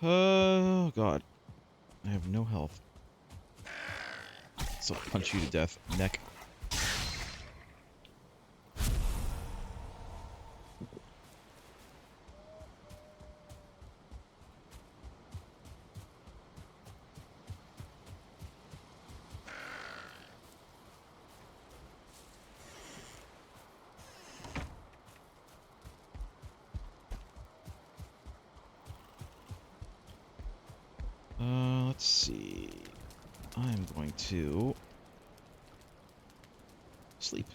Oh, God. I have no health. So I'll punch you to death. Neck. Let's see. I'm going to sleep.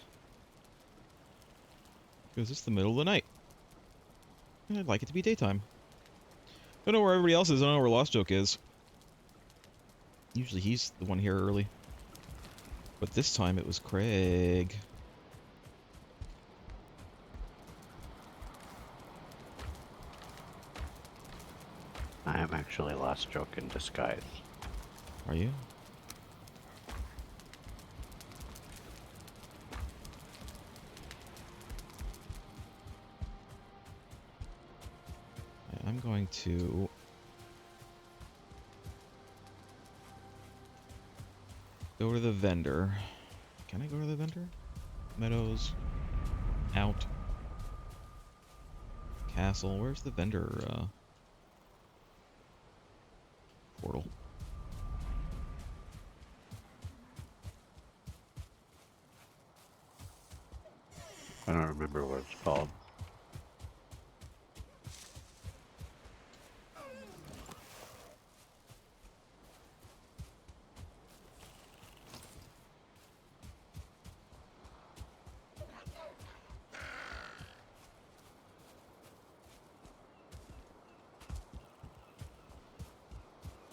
Because it's the middle of the night. And I'd like it to be daytime. Don't know where everybody else is. I don't know where Lost Joke is. Usually he's the one here early. But this time it was Craig. I am actually Lost Joke in disguise. Are you? I'm going to go to the vendor. Can I go to the vendor? Meadows. Out. Castle. Where's the vendor portal? I don't remember what it's called.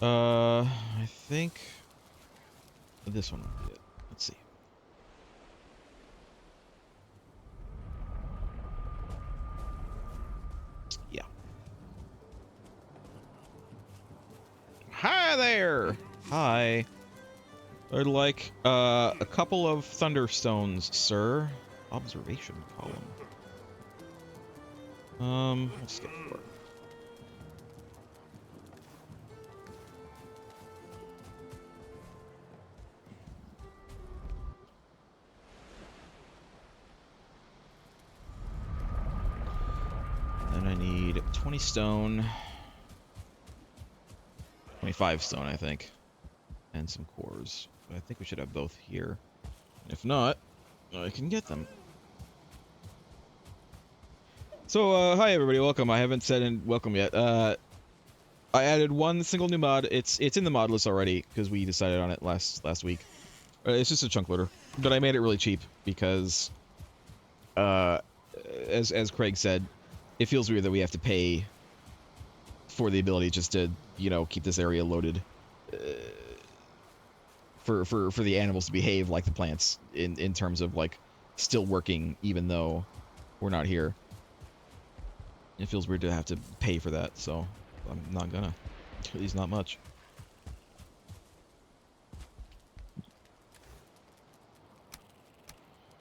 I think this one will be it. Let's see. Yeah. Hi there! Hi. I'd like, a couple of thunderstones, sir. Observation column. Let's get 4. Then I need 20 stone. 25 stone, I think. And some cores. But I think we should have both here. If not, I can get them. So, hi everybody, welcome. I haven't said welcome yet. I added one single new mod. It's in the mod list already, because we decided on it last week. It's just a chunk loader. But I made it really cheap, because, as Craig said, it feels weird that we have to pay for the ability just to, you know, keep this area loaded. For the animals to behave like the plants in terms of like still working even though we're not here. It feels weird to have to pay for that, so I'm not gonna. At least not much.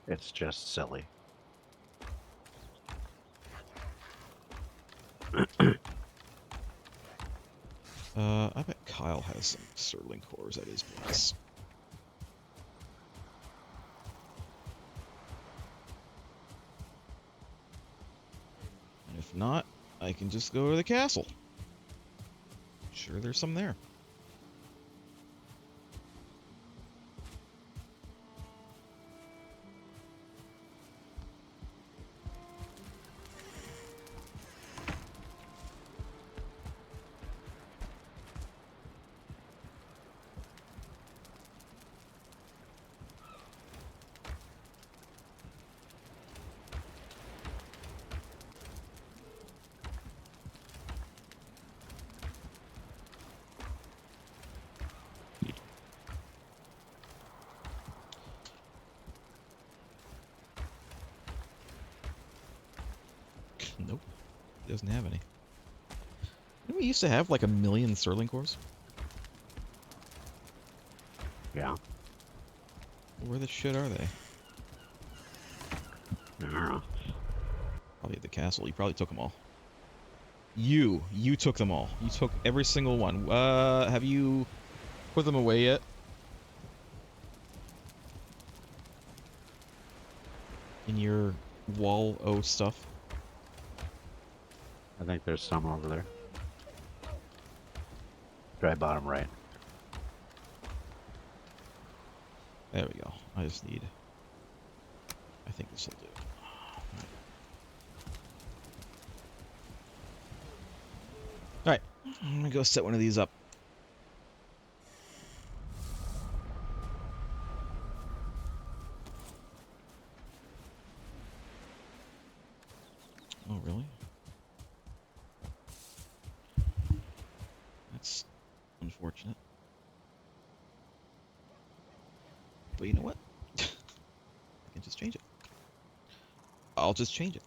It's just silly. I bet Kyle has some Sterling cores at his place. And if not, I can just go to the castle. Sure, there's some there. Nope. He doesn't have any. Didn't we used to have like 1,000,000 Sterling cores? Yeah. Where the shit are they? I don't know. Probably at the castle. You probably took them all. You took them all. You took every single one. Have you put them away yet? In your wall O stuff? I think there's some over there. Try bottom right. There we go. I just need... I think this will do. Alright. I'm gonna go set one of these up. Oh, really? That's unfortunate. But you know what? I can just change it. I'll just change it.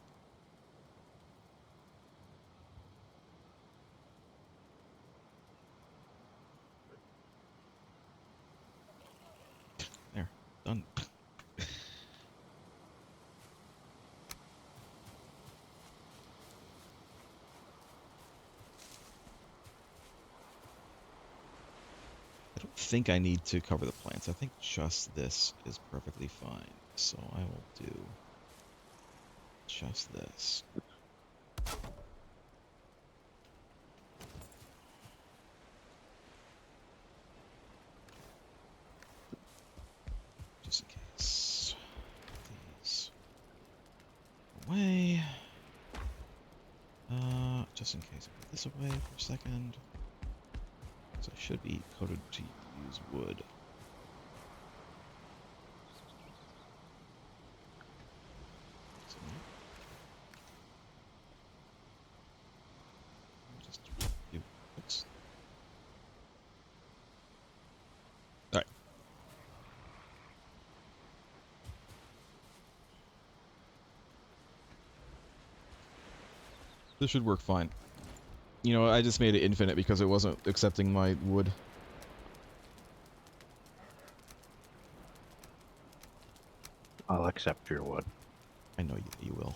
There. Done. I don't think I need to cover the plants. I think just this is perfectly fine. So I will do just this. Just in case. These away. Just in case I put this away for a second. So I should be coded to use wood. So just do oops. Alright. This should work fine. You know, I just made it infinite because it wasn't accepting my wood. I'll accept your wood. I know you will.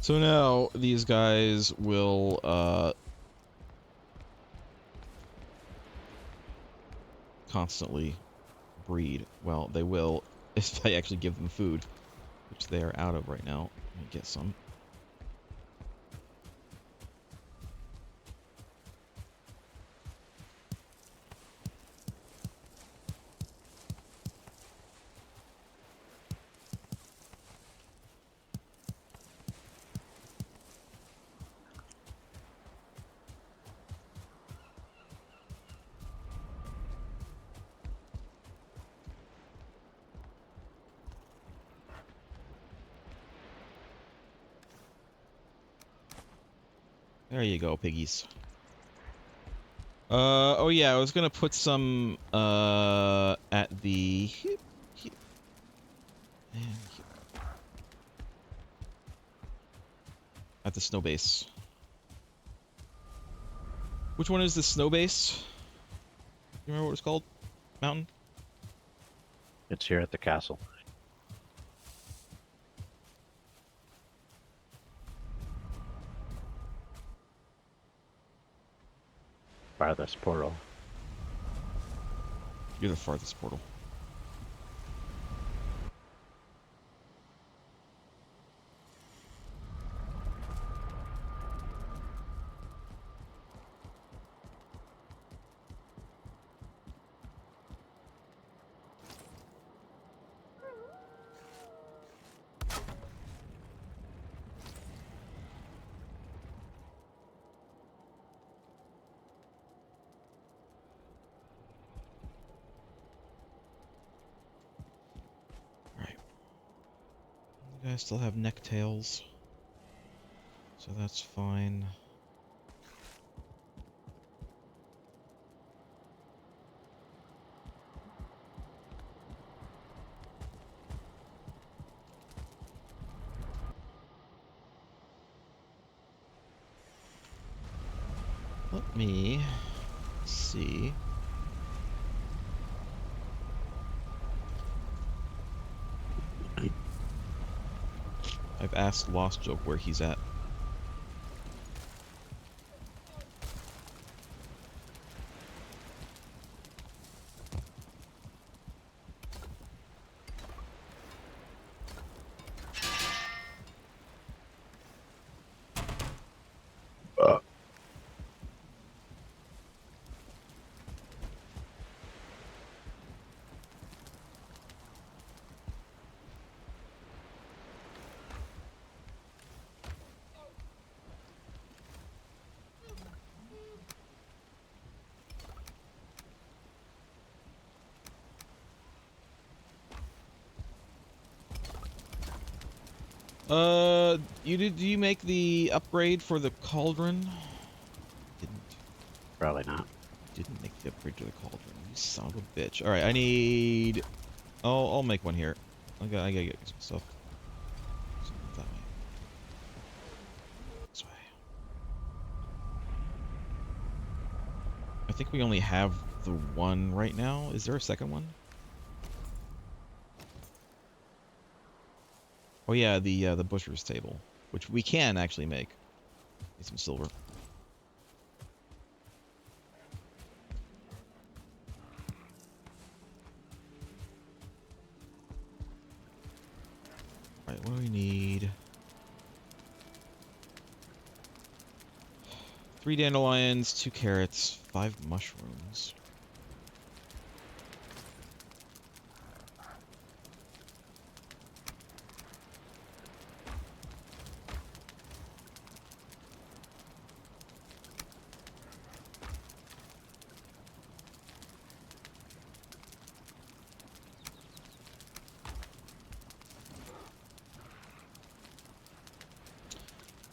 So now these guys will constantly breed. Well, they will if I actually give them food, which they are out of right now. Let me get some. There you go, piggies. Oh yeah, I was gonna put some, at the... and here. At the snow base. Which one is the snow base? You remember what it's called? Mountain? It's here at the castle. Farthest portal. You're the farthest portal. Alright. You guys still have necktails. So that's fine. Let me see. I've asked Lost Joke where he's at. Did you make the upgrade for the cauldron? Didn't. Probably not. Didn't make the upgrade to the cauldron. You son of a bitch. Alright, I need... Oh, I'll make one here. I gotta get some stuff. That way. This way. I think we only have the one right now. Is there a second one? Oh yeah, the butcher's table, which we can actually make. Need some silver. Alright, what do we need? 3 dandelions, 2 carrots, 5 mushrooms.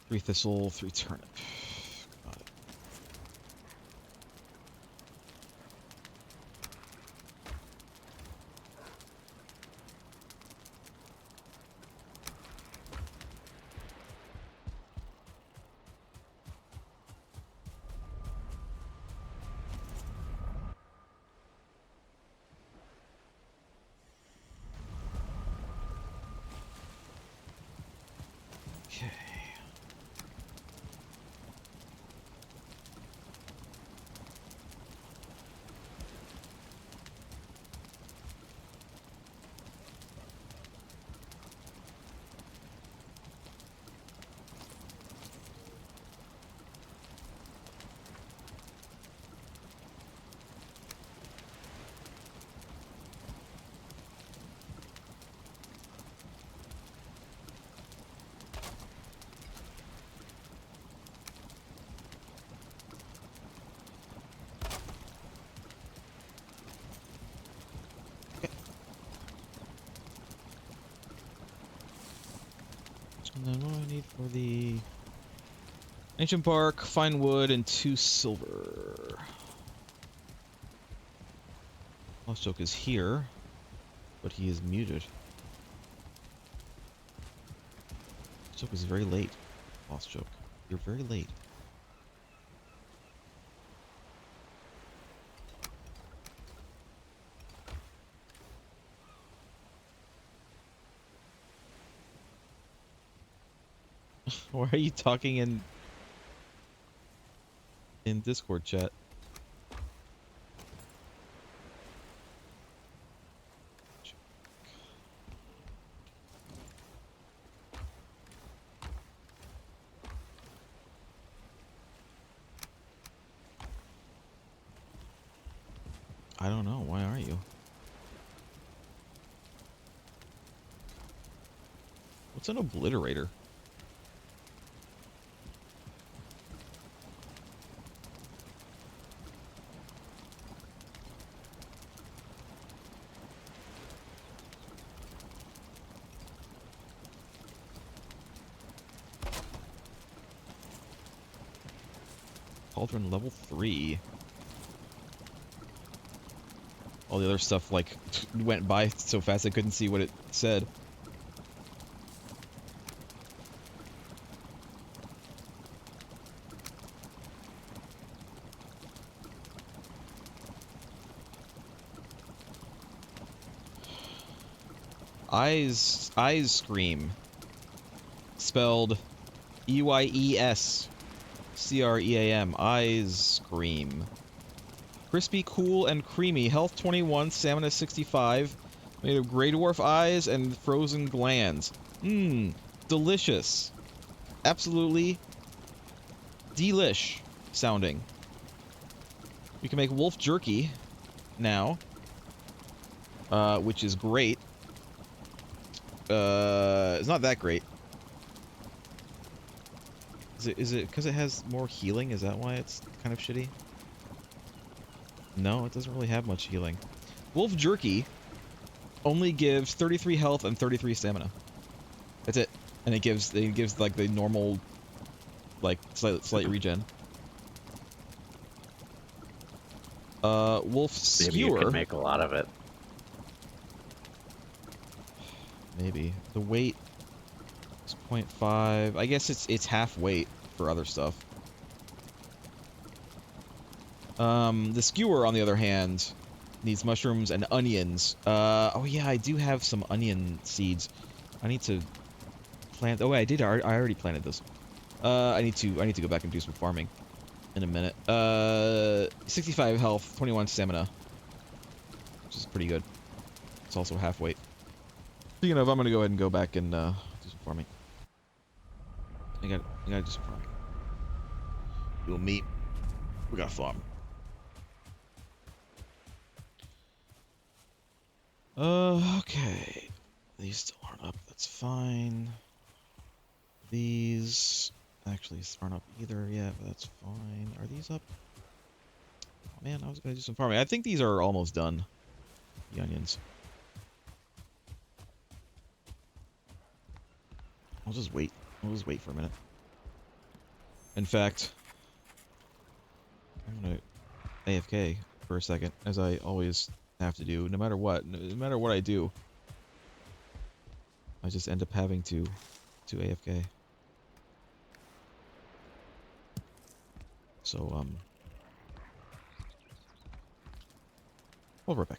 Three thistle, 3 turnip. Got it. Okay. And then what do I need for the ancient bark, fine wood, and 2 silver. Lost Joke is here, but he is muted. Lost Joke is very late. Lost Joke, you're very late. Why are you talking in Discord chat? I don't know. Why aren't you? What's an obliterator? Cauldron level 3. All the other stuff, like, went by so fast I couldn't see what it said. Eyes Scream. Spelled EYESCREAM. Eyes Scream. Crispy, cool, and creamy. Health 21, stamina 65. Made of Grey Dwarf eyes and frozen glands. Mmm. Delicious. Absolutely delish sounding. We can make wolf jerky now. Which is great. It's not that great. Is it because it has more healing? Is that why it's kind of shitty? No, it doesn't really have much healing. Wolf jerky only gives 33 health and 33 stamina. That's it. And it gives like the normal, like slight regen. Wolf skewer. Maybe you could make a lot of it. Maybe. The weight is 0.5. I guess it's half weight for other stuff. The skewer, on the other hand, needs mushrooms and onions. Oh yeah, I do have some onion seeds. I need to plant. Oh wait, I did. I already planted this. I need to go back and do some farming in a minute. 65 health, 21 stamina, which is pretty good. It's also half weight. Speaking of, I'm gonna go ahead and go back and do some farming. I gotta do some farming. You'll meet. We gotta farm. Okay. These still aren't up. That's fine. These actually aren't up either yet, but that's fine. Are these up? Oh man, I was gonna do some farming. I think these are almost done. The onions. I'll just wait. I'll just wait for a minute. In fact, I'm gonna AFK for a second, as I always have to do, no matter what. No matter what I do, I just end up having to AFK. So, we'll be right back.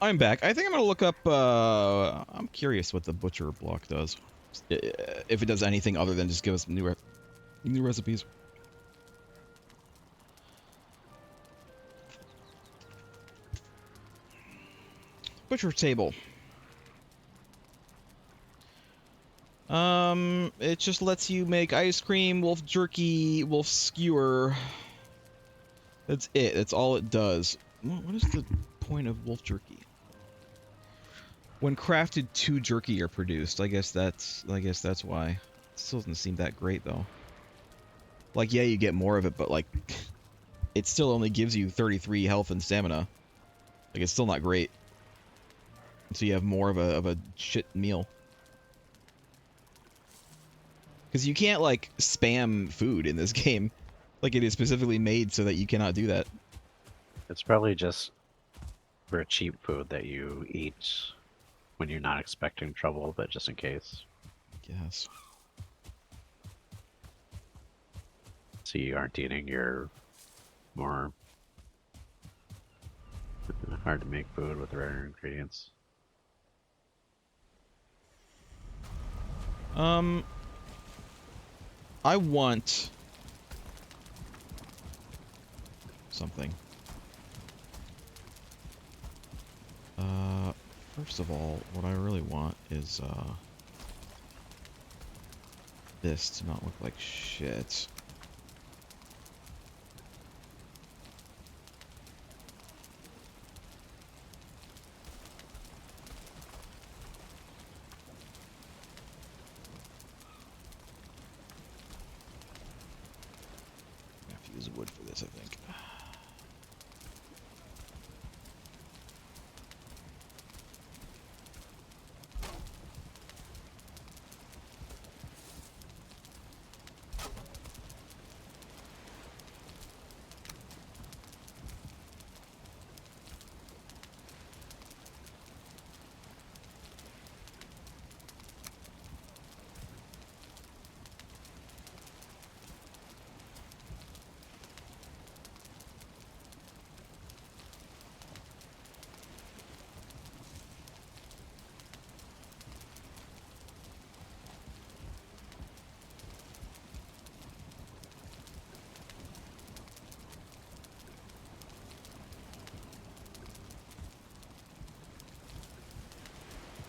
I'm back. I think I'm gonna look up, I'm curious what the butcher block does. If it does anything other than just give us new recipes. Butcher table. It just lets you make ice cream, wolf jerky, wolf skewer. That's it. That's all it does. What is the point of wolf jerky? When crafted, 2 jerky are produced. I guess that's why. It still doesn't seem that great though. Like, yeah, you get more of it, but like, it still only gives you 33 health and stamina. Like, it's still not great. So you have more of a shit meal. Because you can't, like, spam food in this game. Like, it is specifically made so that you cannot do that. It's probably just for cheap food that you eat when you're not expecting trouble, but just in case. Yes. So you aren't eating your more hard to make food with rare ingredients. I want something. First of all, what I really want is, this to not look like shit. I have to use wood for this, I think.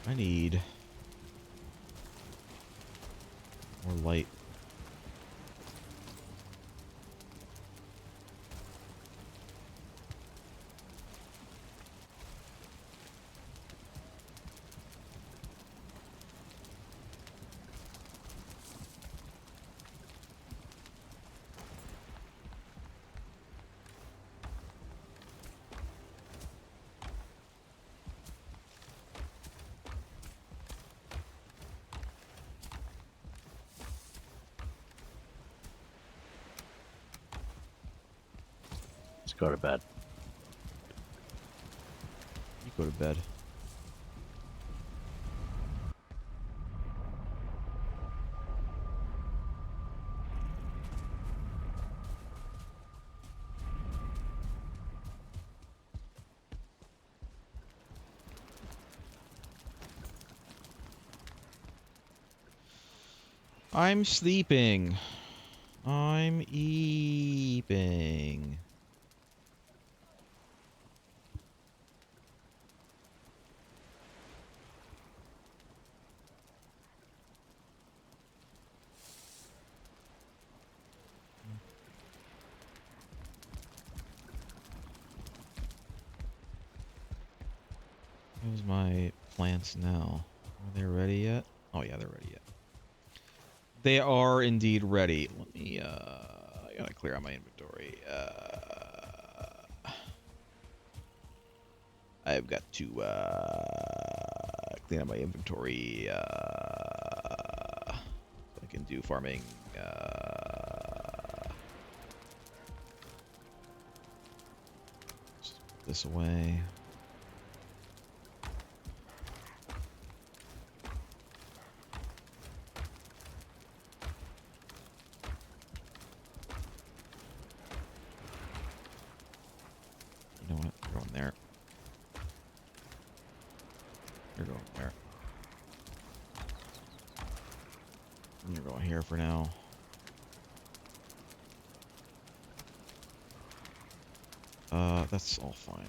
I need more light. Let's go to bed. You go to bed. I'm sleeping. I'm eeping. How's my plants now? Are they ready yet? Oh yeah, they're ready yet. They are indeed ready. Let me, I gotta clear out my inventory. I've got to, clean out my inventory, so I can do farming, just put this away. You know what? You're going there. You're going there. And you're going here for now. That's all fine.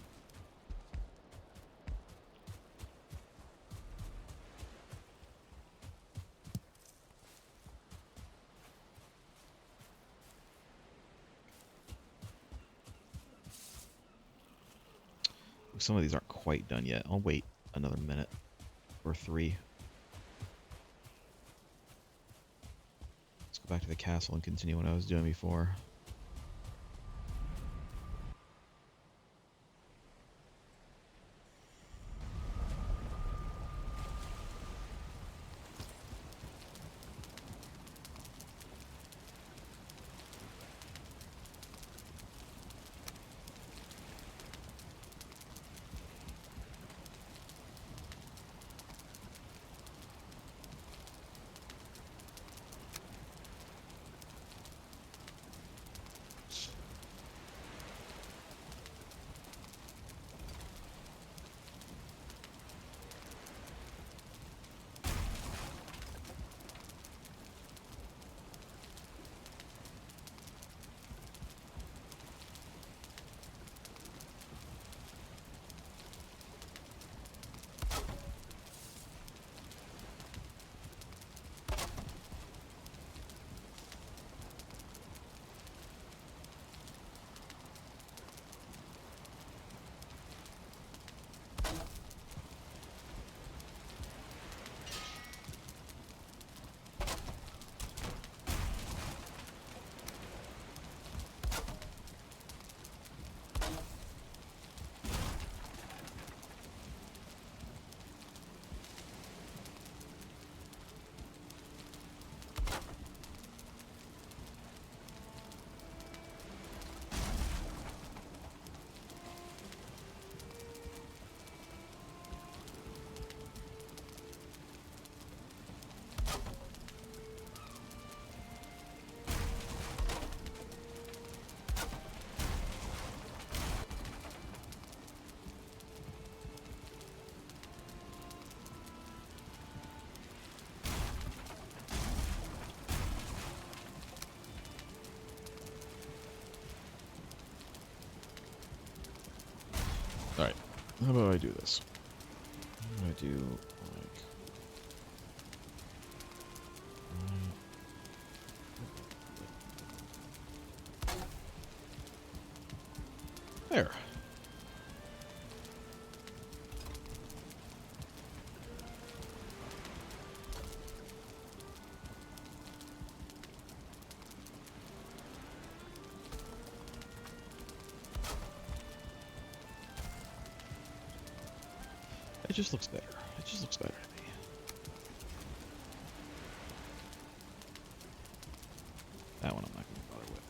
Some of these aren't quite done yet. I'll wait another minute or 3. Let's go back to the castle and continue what I was doing before. Alright. How about I do this? How do I do, like... There. It just looks better. It just looks better to me. That one I'm not going to bother with.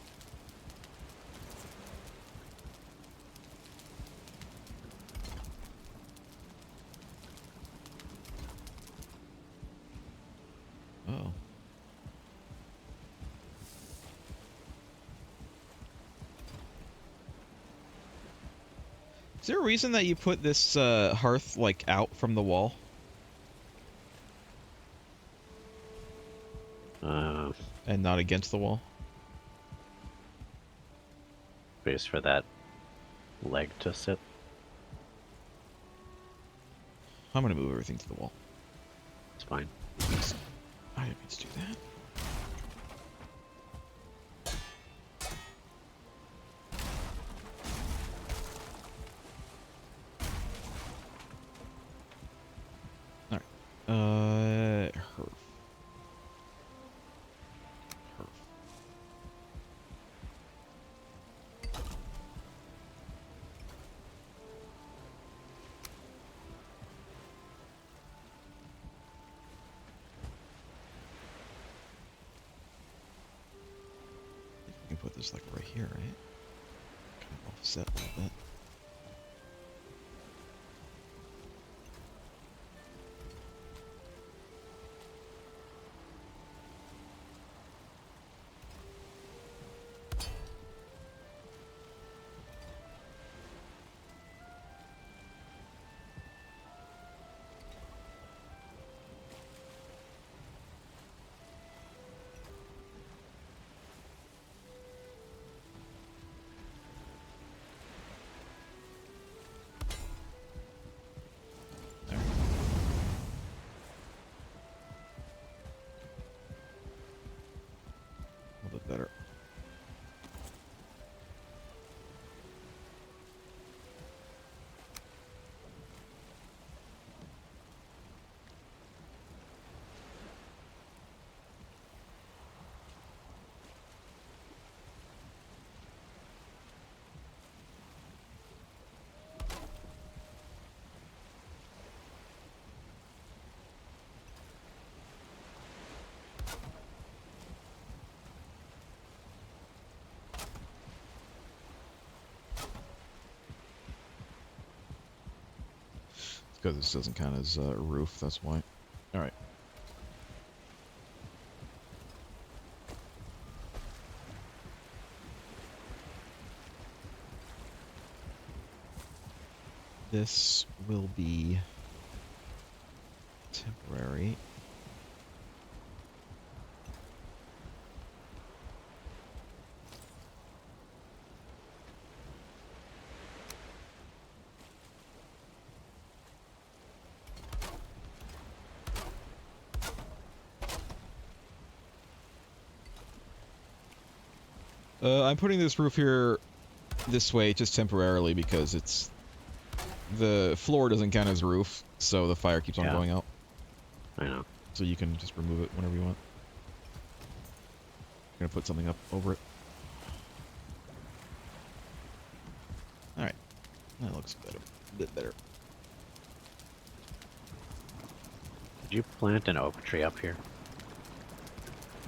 Uh-oh. Is there a reason that you put this hearth, like, out from the wall? And not against the wall? Space for that leg to sit. I'm going to move everything to the wall. It's fine. I didn't mean to do that. Alright. Herf. Herf. You can put this like right here, right? Kind of offset a little bit. A little bit better. Because this doesn't count as a roof, that's why. Alright. This will be temporary. I'm putting this roof here this way just temporarily because it's... The floor doesn't count as a roof, so the fire keeps on going out. I know. So you can just remove it whenever you want. I'm gonna put something up over it. Alright. That looks better. A bit better. Did you plant an oak tree up here?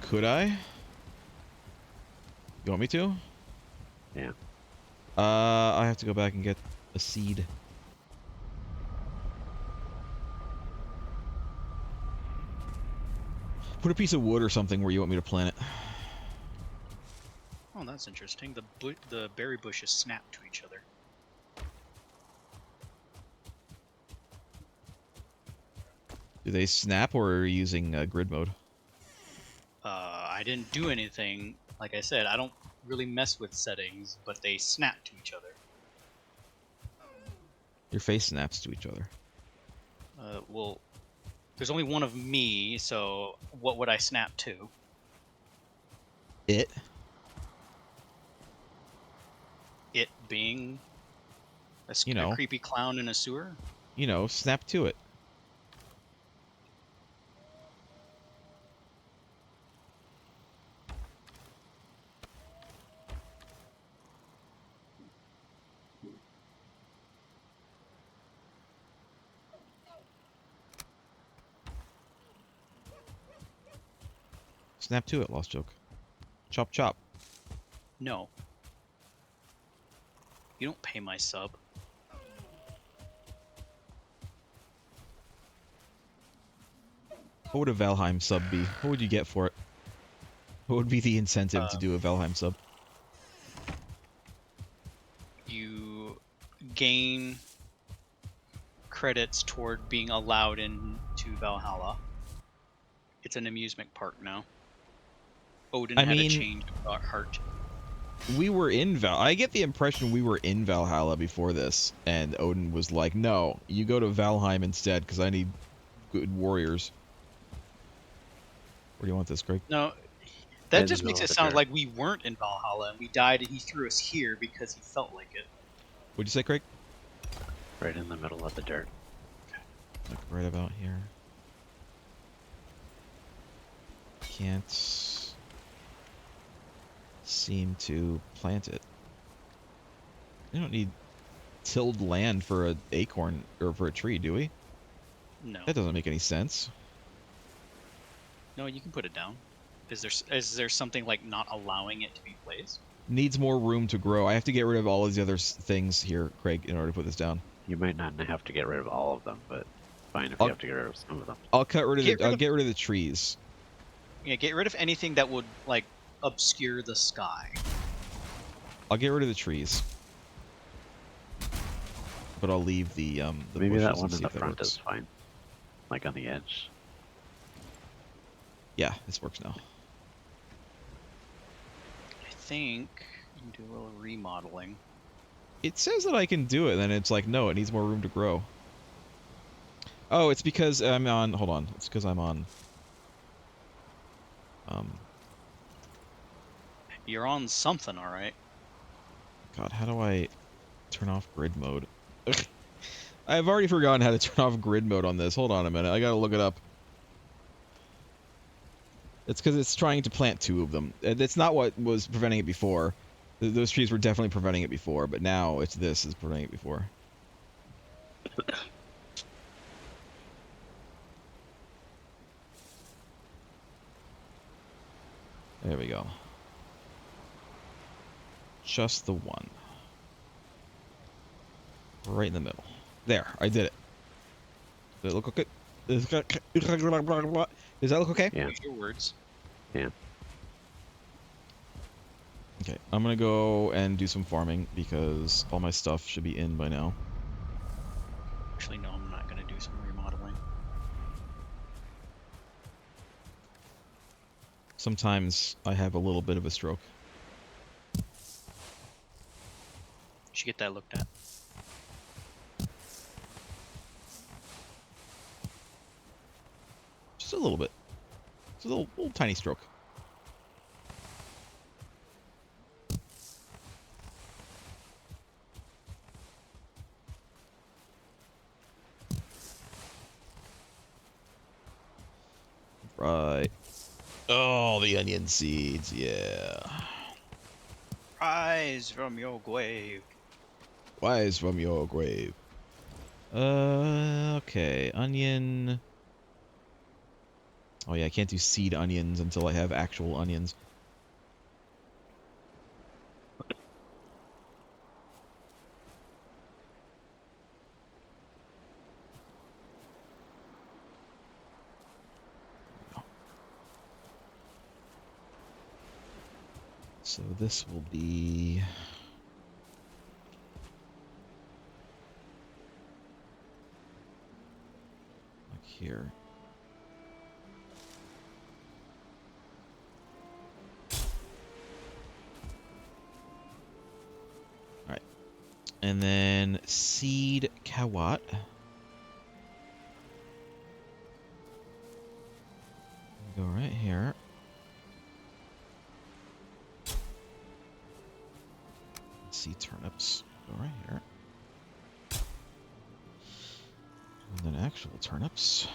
Could I? You want me to? Yeah. I have to go back and get a seed. Put a piece of wood or something where you want me to plant it. Oh, that's interesting. The berry bushes snap to each other. Do they snap or are you using grid mode? I didn't do anything. Like I said, I don't really mess with settings, but they snap to each other. Your face snaps to each other. Well, there's only one of me, so what would I snap to? It. It being You a know. creepy clown in a sewer? You know, snap to it. Snap to it, Lost Joke. Chop chop. No. You don't pay my sub. What would a Valheim sub be? What would you get for it? What would be the incentive to do a Valheim sub? You gain credits toward being allowed into Valhalla. It's an amusement park now. Odin I had a mean, change of heart. We were in I get the impression we were in Valhalla before this, and Odin was like, no, you go to Valheim instead, because I need good warriors. Where do you want this, Greg? No, In that the just middle makes of it the sound dirt. like we weren't in Valhalla and we died and he threw us here because he felt like it. What'd you say, Craig? Right in the middle of the dirt. Like right about here. Can't seem to plant it. We don't need tilled land for an acorn or for a tree, do we? No. That doesn't make any sense. No, you can put it down. Is there something like not allowing it to be placed? Needs more room to grow. I have to get rid of all these other things here, Craig, in order to put this down. You might not have to get rid of all of them, but fine if I'll- you have to get rid of some of them. I'll cut rid of Get the. rid I'll of- get rid of the trees. Yeah, get rid of anything that would like obscure the sky. I'll get rid of the trees. But I'll leave the Maybe bushes that and one see in the if that front works. is fine. Like on the edge. Yeah, this works now. I think you can do a little remodeling. It says that I can do it, and then it's like, no, it needs more room to grow. Oh, it's because I'm on. Hold on. It's because I'm on. You're on something, all right. God, how do I turn off grid mode? I've already forgotten how to turn off grid mode on this. Hold on a minute. I gotta look it up. It's because it's trying to plant two of them. That's not what was preventing it before. Those trees were definitely preventing it before, but now it's this is preventing it before. There we go. Just the one. Right in the middle. There, I did it. Does it look okay? Does that look okay? Yeah. Use your words. Yeah. Okay, I'm gonna go and do some farming because all my stuff should be in by now. Actually, no, I'm not gonna do some remodeling. Sometimes I have a little bit of a stroke. Should get that looked at. Just a little bit. Just a little tiny stroke. Right. Oh, the onion seeds, yeah. Rise from your grave. Rise from your grave. Okay. Onion. Oh yeah, I can't do seed onions until I have actual onions. So this will be... like here. Alright. And then seed Kawat. Go right here. Let's see, turnips. Go right here. And then actual turnips.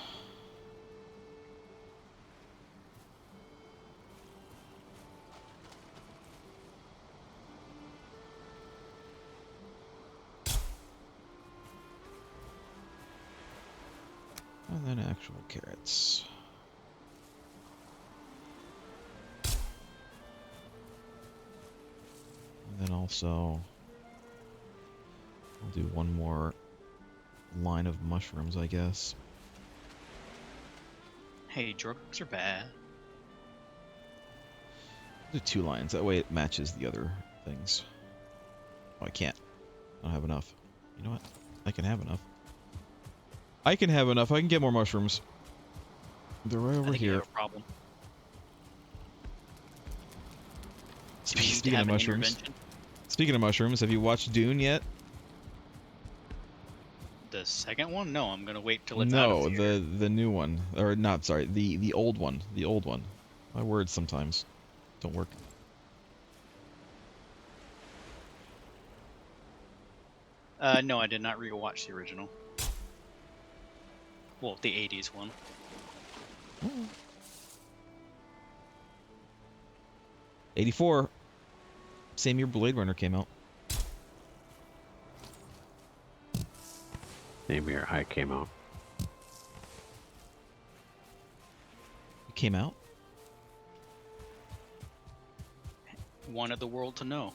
And then actual carrots. And then also, I'll do one more line of mushrooms, I guess. Hey, drugs are bad. Do 2 lines. That way it matches the other things. Oh, I can't. I don't have enough. You know what? I can have enough. I can have enough. I can get more mushrooms. They're right I over think you here. have a problem. Do we need to Speaking of have an mushrooms. intervention? Speaking of mushrooms, have you watched Dune yet? The second one? No, I'm gonna wait till it's out No, of theater. the new one. Or not, sorry, the old one. The old one. My words sometimes don't work. No, I did not rewatch the original. Well, the 80s one. 84. Same year Blade Runner came out. Same year I came out. It came out? Wanted the world to know.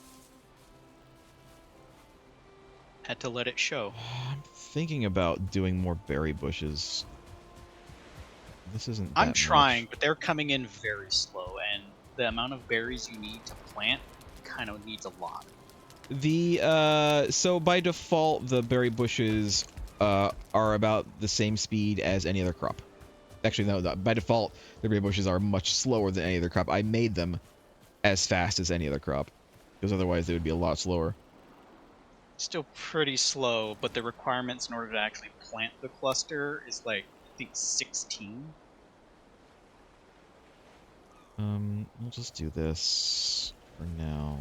Had to let it show. I'm thinking about doing more berry bushes. This isn't that I'm trying, much. but they're coming in very slow, and the amount of berries you need to plant kind of needs a lot. So by default, the berry bushes are about the same speed as any other crop. Actually, no, by default, the berry bushes are much slower than any other crop. I made them as fast as any other crop, because otherwise they would be a lot slower. Still pretty slow, but the requirements in order to actually plant the cluster is like, I think 16. We'll just do this for now.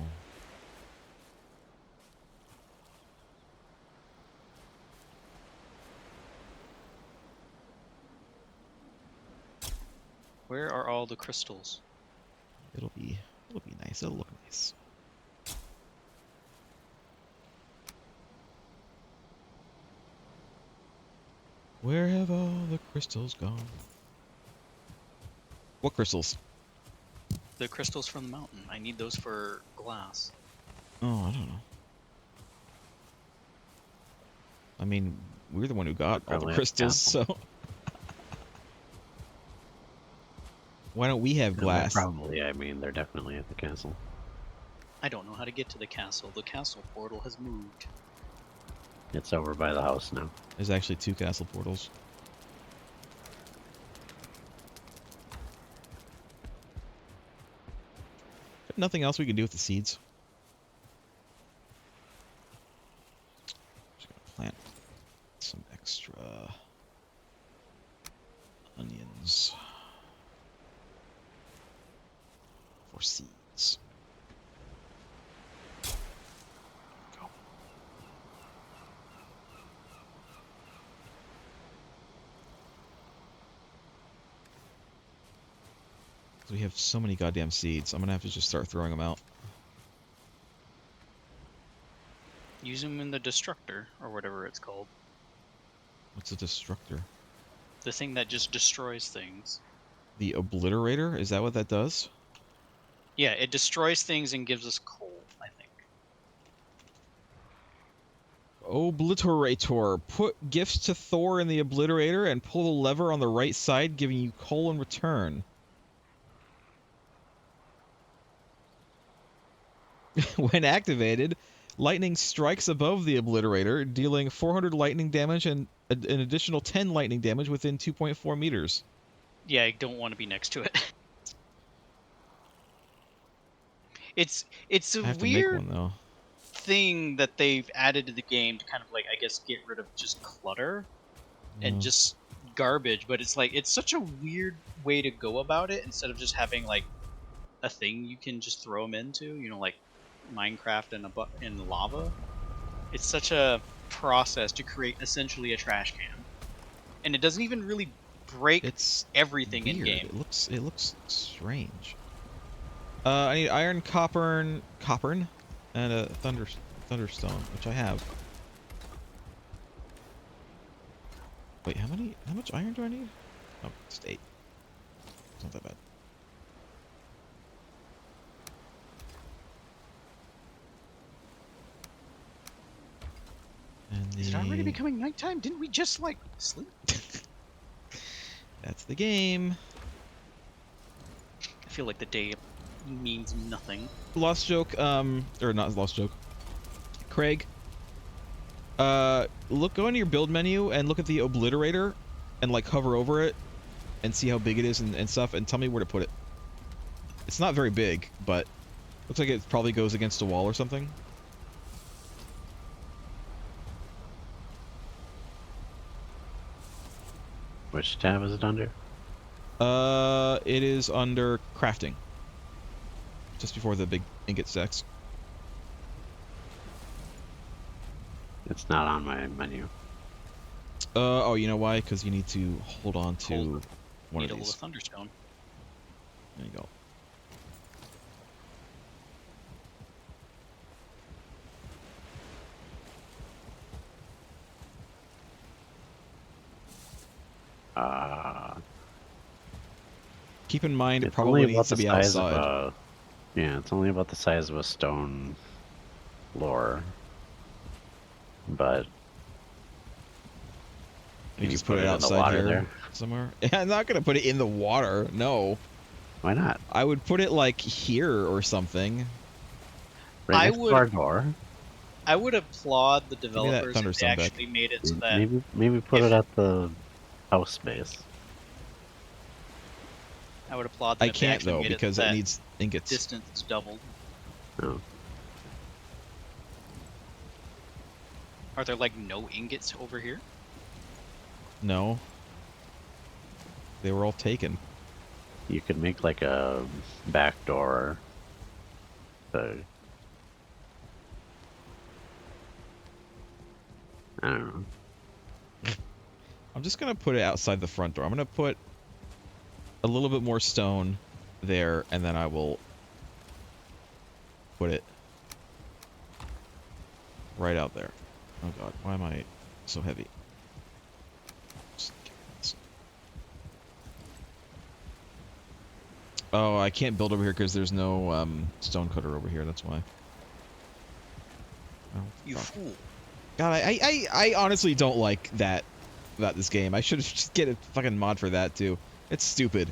Where are all the crystals? It'll be nice. It'll look nice. Where have all the crystals gone? What crystals? The crystals from the mountain. I need those for glass. Oh, I don't know. I mean, we're the one who got all the Probably at the crystals, so why don't we have No, glass? probably, I mean, they're definitely at the castle. I don't know how to get to the castle. The castle portal has moved. It's over by the house now. There's actually 2 castle portals. Nothing else we can do with the seeds. Just gonna plant some extra onions for seeds. Go. We have so many goddamn seeds. I'm gonna have to just start throwing them out. Use them in the destructor, or whatever it's called. What's a destructor? The thing that just destroys things. The obliterator? Is that what that does? Yeah, it destroys things and gives us coal, I think. Obliterator. Put gifts to Thor in the obliterator and pull the lever on the right side, giving you coal in return. When activated, lightning strikes above the obliterator, dealing 400 lightning damage and an additional 10 lightning damage within 2.4 meters. Yeah, I don't want to be next to it. It's a I have to weird make one though. thing that they've added to the game to kind of like, I guess, get rid of just clutter and just garbage. But it's like, it's such a weird way to go about it instead of just having like a thing you can just throw them into, you know, like Minecraft and in lava. It's such a process to create essentially a trash can, and it doesn't even really break It's everything weird. in game. It looks strange. I need iron, copper, and a thunderstone, which I have. Wait, how much iron do I need? Oh, just 8. It's not that bad. And Is it already becoming nighttime? Didn't we just like sleep? That's the game. I feel like the day means nothing. Lost joke, or not lost joke. Craig, go into your build menu and look at the obliterator and like hover over it and see how big it is and stuff, and tell me where to put it. It's not very big, but looks like it probably goes against a wall or something. Which tab is it under? It is under crafting. Just before the big ingot stacks. It's not on my menu. Oh, you know why? Because you need to hold on to one Need of a little these. thunderstone. There you go. Keep in mind, it It's probably only needs to about the be size outside. of a, yeah, it's only about the size of a stone floor. But You can just put put it in the outside water here there? somewhere. I'm not gonna put it in the water. No, Why not? I would put it like here or something. Right next to our door. I would applaud the me that developers if they thunderstone back. actually made it so that Maybe put if- it at the house base. I would applaud them I if they can't actually though made because it, it so that needs ingots. distance is doubled. Oh. Are there like no ingots over here? No, they were all taken. You could make like a back door. I don't know. I'm just gonna put it outside the front door. I'm gonna put a little bit more stone there, and then I will put it right out there. Oh god, why am I so heavy? Oh, I can't build over here because there's no stone cutter over here. That's why. Oh, You fuck. fool. God, I honestly don't like that about this game. I should just get a fucking mod for that too. It's stupid.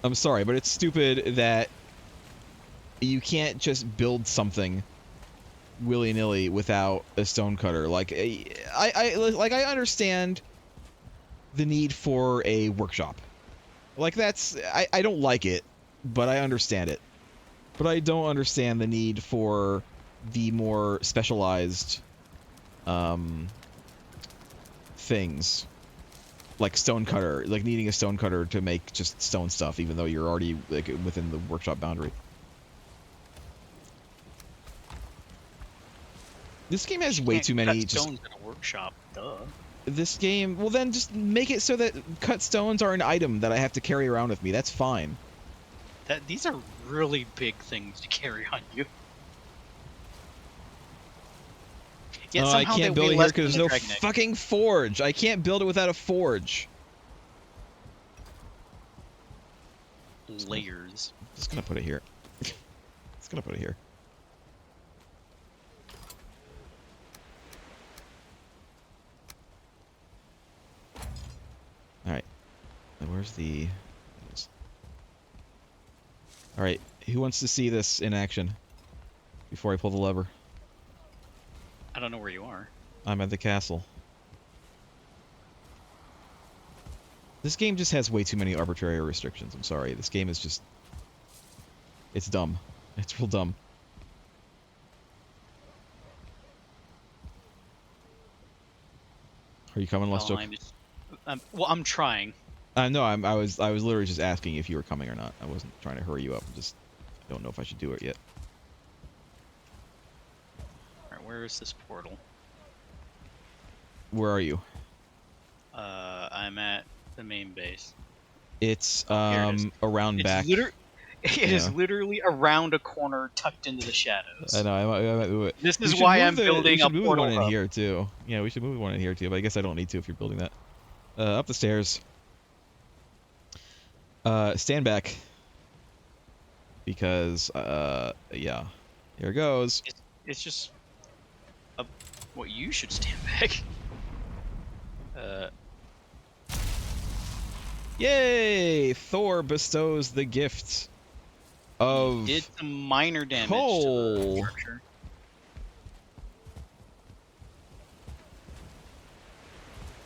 I'm sorry, but it's stupid that you can't just build something willy-nilly without a stone cutter. Like I understand the need for a workshop. Like that's I don't like it, but I understand it. But I don't understand the need for the more specialized things like stone cutter, like needing a stone cutter to make just stone stuff, even though you're already like within the workshop boundary. This game has way Can't too cut many. Just stones in a workshop. Duh. this game. Well, then just make it so that cut stones are an item that I have to carry around with me. That's fine. These are really big things to carry on you. Yet I somehow can't they build weigh it here less because than there's a no Dragnet. fucking forge. I can't build it without a forge. Layers. Just gonna put it here. Just gonna put it here. Alright. And where's the... Alright, who wants to see this in action? Before I pull the lever. I don't know where you are. I'm at the castle. This game just has way too many arbitrary restrictions. I'm sorry. This game is just... It's dumb. It's real dumb. Are you coming, Less Joke? Valheim is, well, I'm trying. No, I was literally just asking if you were coming or not. I wasn't trying to hurry you up. I don't know if I should do it yet. Alright, where is this portal? Where are you? I'm at the main base. It's Here it is. around back. It is literally around a corner, tucked into the shadows. I know. I might move it. This We is should why move I'm building we should a move portal one in hub. here too. Yeah, we should move one in here too. But I guess I don't need to if you're building that. Up the stairs. Stand back. Because yeah, here goes. It's just what you should stand back. Yay! Thor bestows the gift of Did some minor damage to coal. the structure.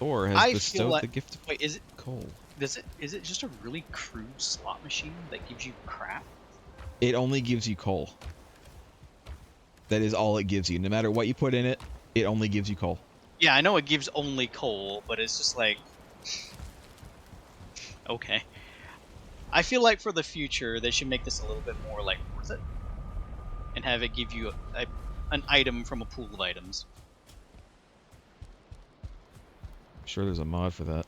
Thor has bestowed the gift of Wait, is it coal. is it just a really crude slot machine that gives you crap? It only gives you coal. That is all it gives you. No matter what you put in it, it only gives you coal. Yeah, I know it gives only coal, but it's just like okay. I feel like for the future they should make this a little bit more like worth it, and have it give you an item from a pool of items. I'm sure there's a mod for that.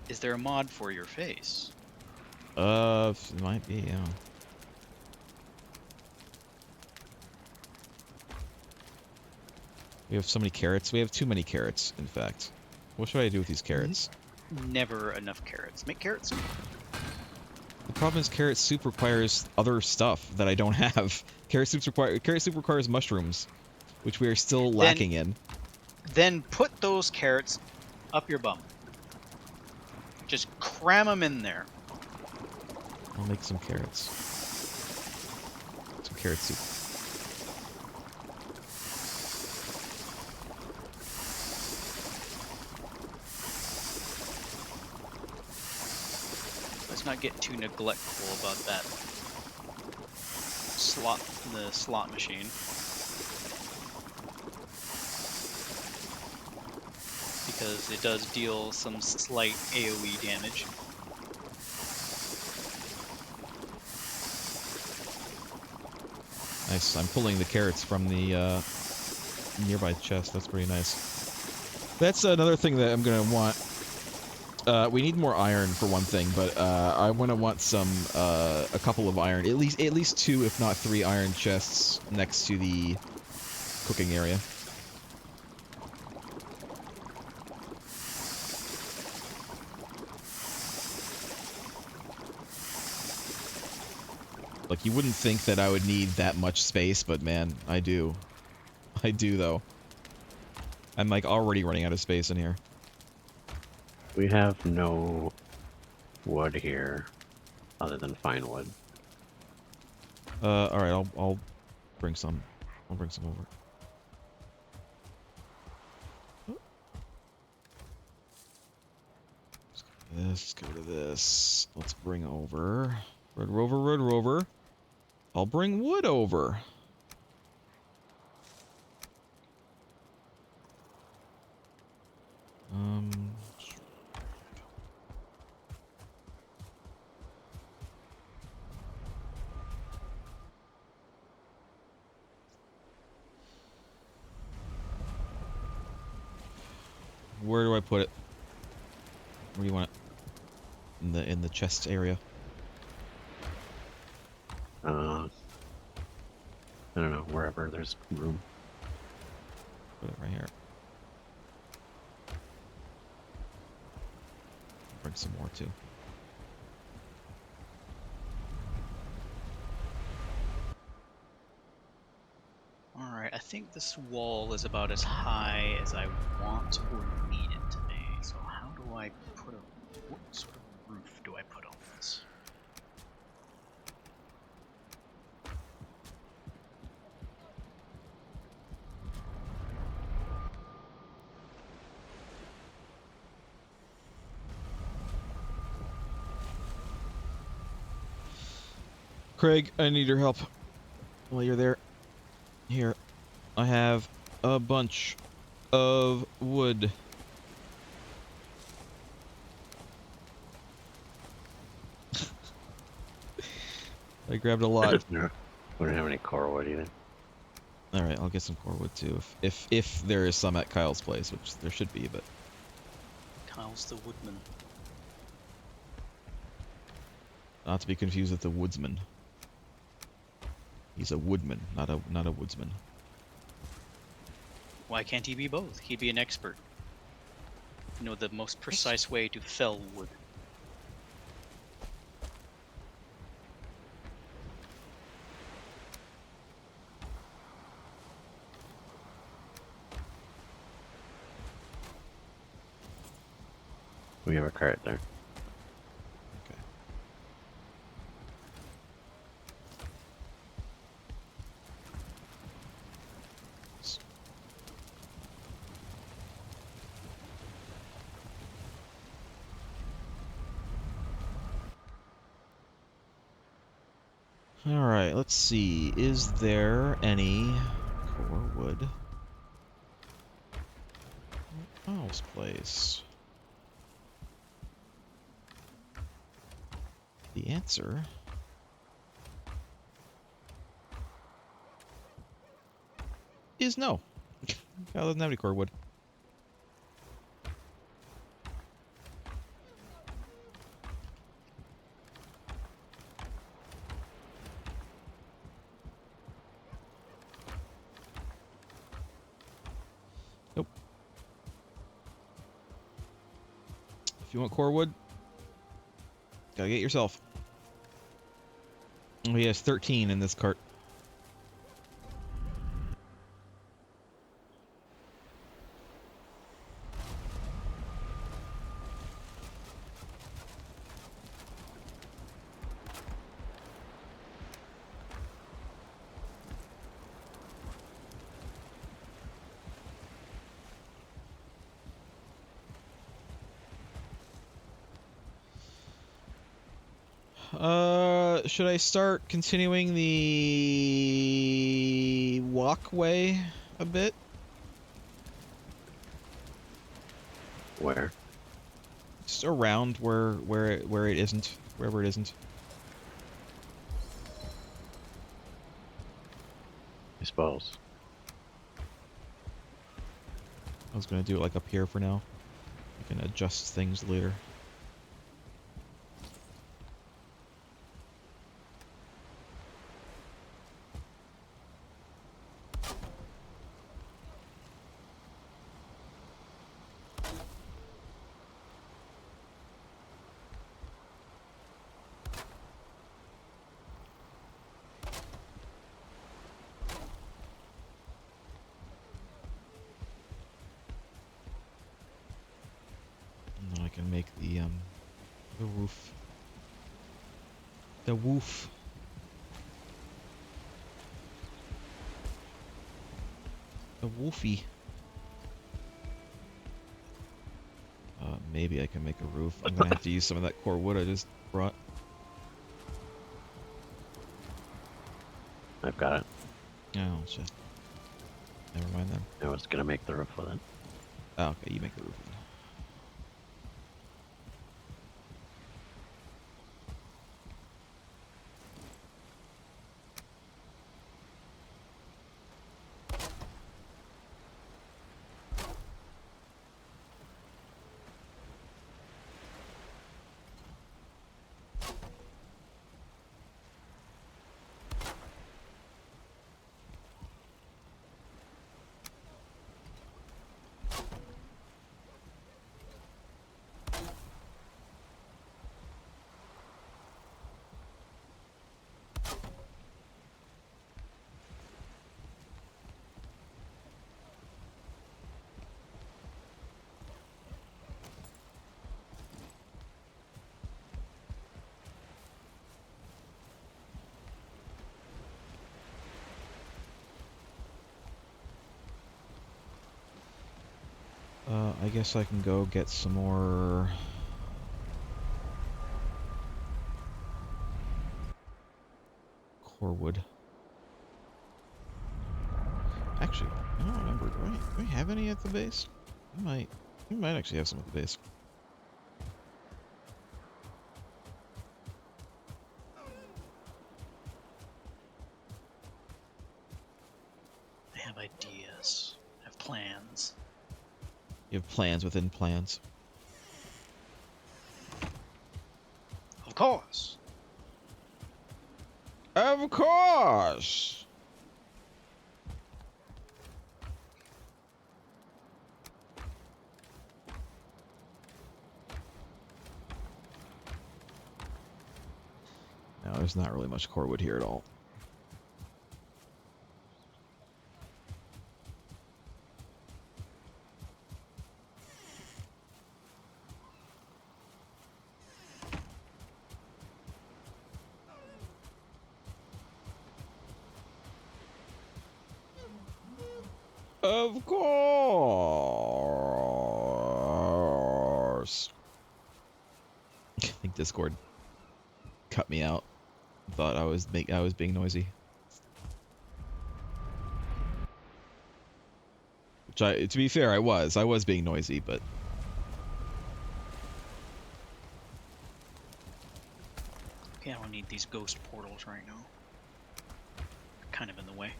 Is there a mod for your face? It might be, yeah. We have so many carrots. We have too many carrots, in fact. What should I do with these carrots? Never enough carrots. Make carrot soup. The problem is carrot soup requires other stuff that I don't have. Carrot soup requires mushrooms, which we are still lacking in. Then put those carrots up your bum. Just cram them in there. I'll make some carrots. Some carrot soup. Let's not get too neglectful about that the slot machine. Because it does deal some slight AoE damage. Nice. I'm pulling the carrots from the nearby chest. That's pretty nice. That's another thing that I'm gonna want. We need more iron for one thing, but I want some a couple of iron, at least 2, if not 3 iron chests next to the cooking area. Like, you wouldn't think that I would need that much space, but man, I do. I do, though. I'm, like, already running out of space in here. We have no wood here, other than fine wood. Alright, I'll bring some. I'll bring some over. Let's go to this. Let's bring over. Red Rover, Red Rover. I'll bring wood over. Where do I put it? Where do you want it? In the chest area. I don't know, wherever there's room. Put it right here. Bring some more too. Alright, I think this wall is about as high as I want or need it to be. So how do I put what sort of roof do I put on this? Craig, I need your help. While you're there. Here. I have a bunch of wood. I grabbed a lot. No, we don't have any core wood either. All right, I'll get some core wood too, if there is some at Kyle's place, which there should be, but Kyle's the woodman. not to be confused with the woodsman. He's a woodman, not a woodsman. Why can't he be both? He'd be an expert. You know the most precise way to fell wood. We have a cart there. Okay. All right, let's see. Is there any core wood? Kyle's place. The answer is no. Kyle doesn't have any core wood. Nope. If you want core wood, gotta get yourself. Oh, he has 13 in this cart. Should I start continuing the walkway a bit? Where? Just around where it isn't, wherever it isn't. I suppose. I was gonna do it like up here for now. I can adjust things later. And then I can make the roof. The woof. The woofy. Maybe I can make a roof. I'm gonna have to use some of that core wood I just brought. I've got it. Oh shit. Never mind then. I was gonna make the roof with it. Oh, okay, you make the roof then. I guess I can go get some more core wood. Actually, I don't remember. Do Do I have any at the base? I might. We might actually have some at the base. I have ideas. I have plans. You have plans within plans. Of course. Of course! No, there's not really much core wood here at all. Of course. I think Discord cut me out. Thought I was being noisy. Which to be fair, I was being noisy, but Okay, I don't need these ghost portals right now. Kind of in the way.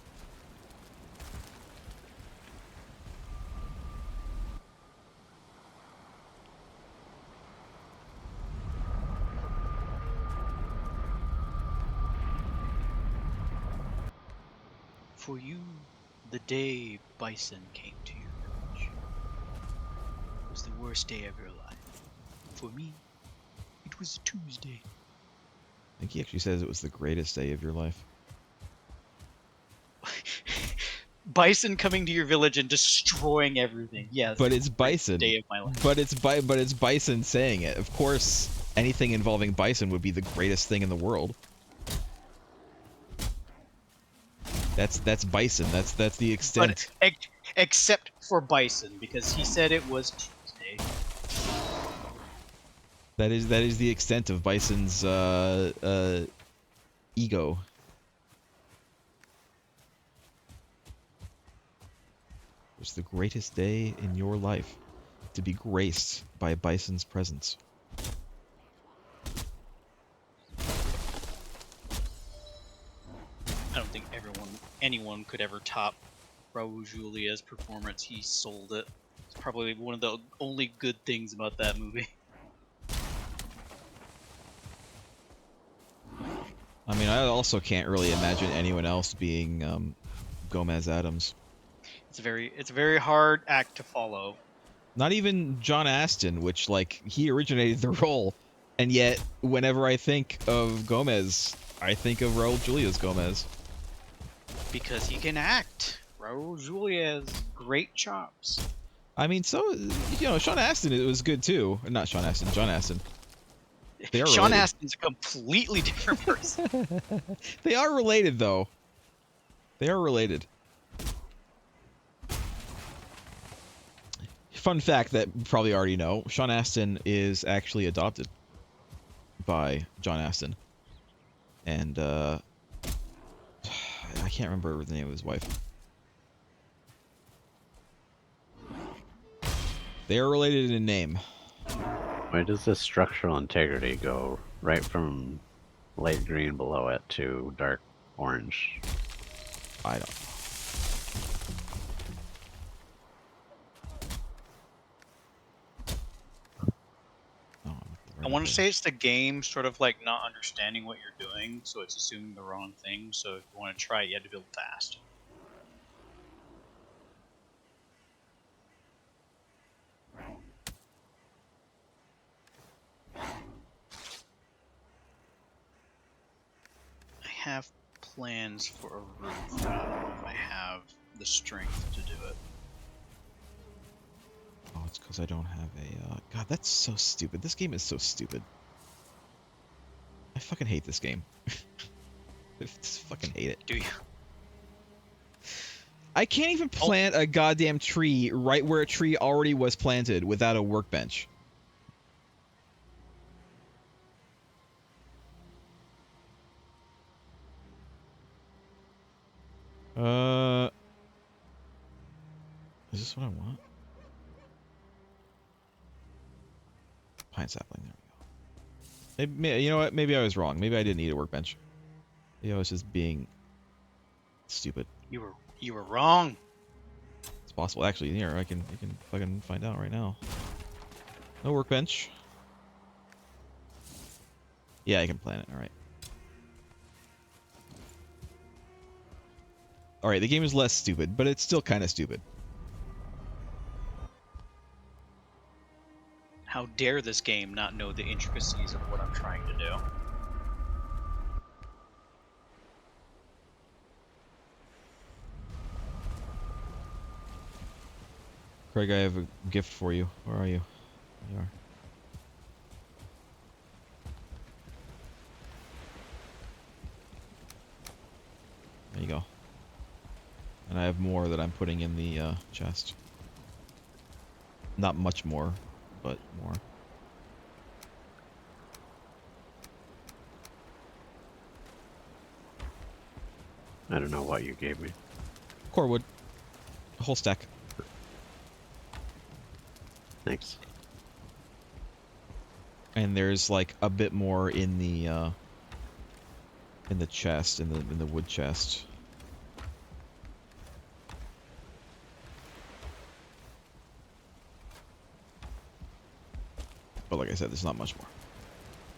For you, the day bison came to your village was the worst day of your life. For me, it was a Tuesday. I think he actually says it was the greatest day of your life. Bison coming to your village and destroying everything. Yeah, But it's bison. day of my life. But it's bison saying it. Of course, anything involving bison would be the greatest thing in the world. That's bison. That's the extent. But except for bison, because he said it was Tuesday. That is the extent of bison's ego. It was the greatest day in your life to be graced by bison's presence. I don't think anyone could ever top Raul Julia's performance. He sold it. It's probably one of the only good things about that movie. I mean, I also can't really imagine anyone else being Gomez Adams. It's a very hard act to follow. Not even John Aston, which, like, he originated the role, and yet, whenever I think of Gomez, I think of Raul Julia's Gomez. Because he can act. Raul Julia has great chops. I mean, so, you know, Sean Astin, it was good too. Not Sean Astin, John Astin. They are Sean related. Astin's a completely different person. They are related, though. They are related. Fun fact that you probably already know, Sean Astin is actually adopted by John Astin. And, I can't remember the name of his wife. They are related in name. Where does this structural integrity go? Right from light green below it to dark orange. I don't know. I want to say it's the game sort of like not understanding what you're doing, so it's assuming the wrong thing. So if you want to try it, you have to build fast. I have plans for a roof. I don't know if I have the strength to do it. Oh, it's because I don't have a, God, that's so stupid. This game is so stupid. I fucking hate this game. I just fucking hate it. Do you? I can't even plant a goddamn tree right where a tree already was planted without a workbench. Is this what I want? Pine sapling. There we go. Maybe, you know what? Maybe I was wrong. Maybe I didn't need a workbench. Maybe I was just being stupid. You were wrong. It's possible. Actually, here I can fucking find out right now. No workbench. Yeah, I can plan it. All right. All right. The game is less stupid, but it's still kind of stupid. How dare this game not know the intricacies of what I'm trying to do? Craig, I have a gift for you. Where are you? There you are. There you go. And I have more that I'm putting in the chest. Not much more, but more. I don't know what you gave me. Core wood. A whole stack. Thanks. And there's like a bit more in the chest, in the wood chest. But like I said, there's not much more.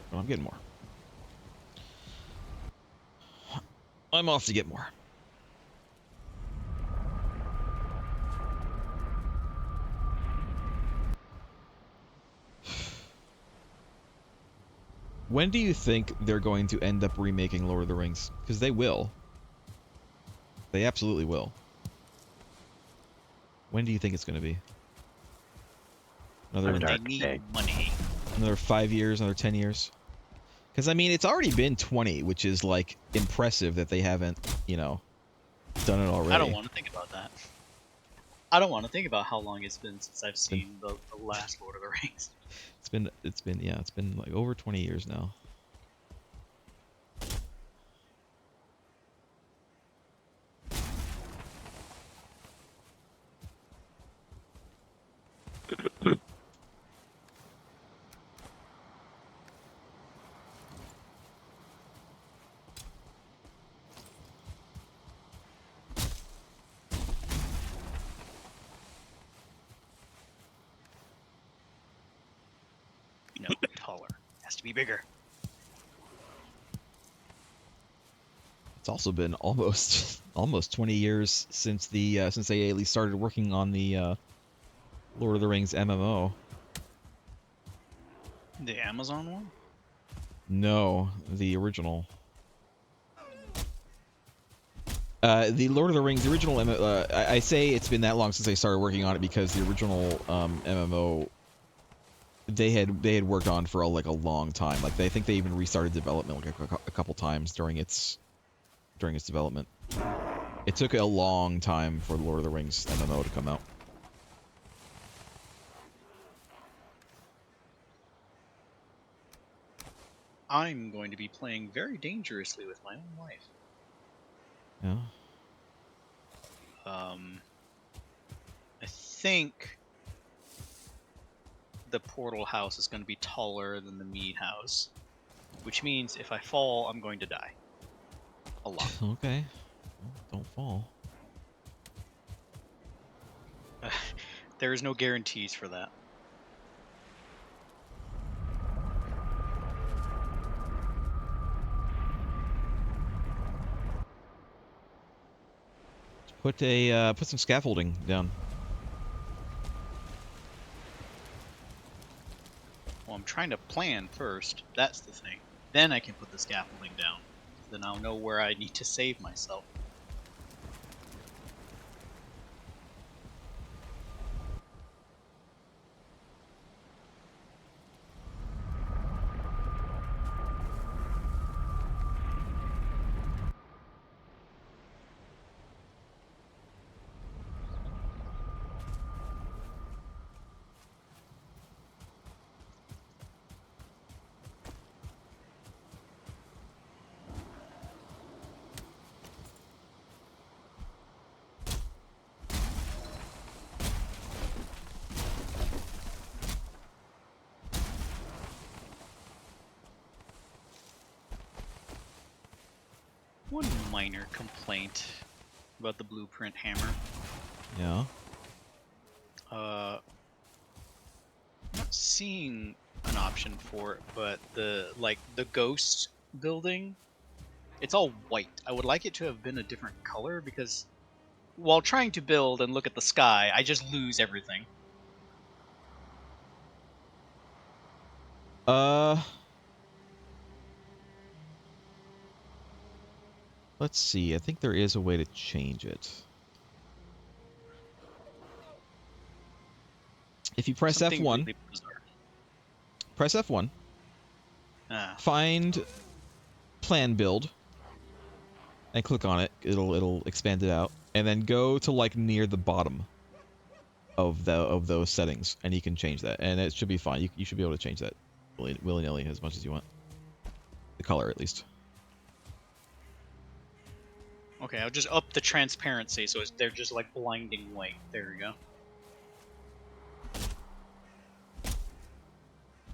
But I'm getting more. I'm off to get more. When do you think they're going to end up remaking Lord of the Rings? Because they will. They absolutely will. When do you think it's going to be? Another They need money. Another 5 years, another 10 years? Because, I mean, it's already been 20, which is, like, impressive that they haven't, you know, done it already. I don't want to think about that. I don't want to think about how long it's been since I've seen the last Lord of the Rings. It's been like over 20 years now. You know, taller. Has to be bigger. It's also been almost 20 years since since they at least started working on the Lord of the Rings MMO. The Amazon one? No, the original. The Lord of the Rings, the original I say it's been that long since they started working on it because the original MMO they had worked on for like a long time. Like they think they even restarted development like a couple times during its development. It took a long time for the Lord of the Rings MMO to come out. I'm going to be playing very dangerously with my own life. Yeah. I think the portal house is going to be taller than the mead house, which means if I fall, I'm going to die. A lot. Okay. Well, don't fall. There is no guarantees for that. Put some scaffolding down. Well, I'm trying to plan first. That's the thing. Then I can put the scaffolding down. Then I'll know where I need to save myself. One minor complaint about the blueprint hammer. Yeah. I'm not seeing an option for it, but the ghost building, it's all white. I would like it to have been a different color because while trying to build and look at the sky, I just lose everything. Let's see. I think there is a way to change it. If you press Something F1, really bizarre. press F1, Ah, find plan build, and click on it. It'll expand it out, and then go to like near the bottom of those settings, and you can change that, and it should be fine. You should be able to change that willy-nilly as much as you want. The color, at least. okay, I'll just up the transparency so they're just like blinding white. There we go.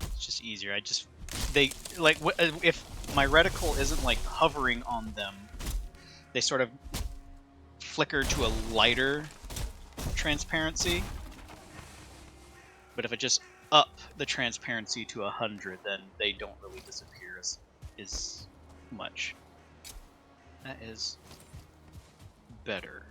It's just easier. They like if my reticle isn't like hovering on them, they sort of flicker to a lighter transparency. But if I just up the transparency to 100, then they don't really disappear as much. That is better.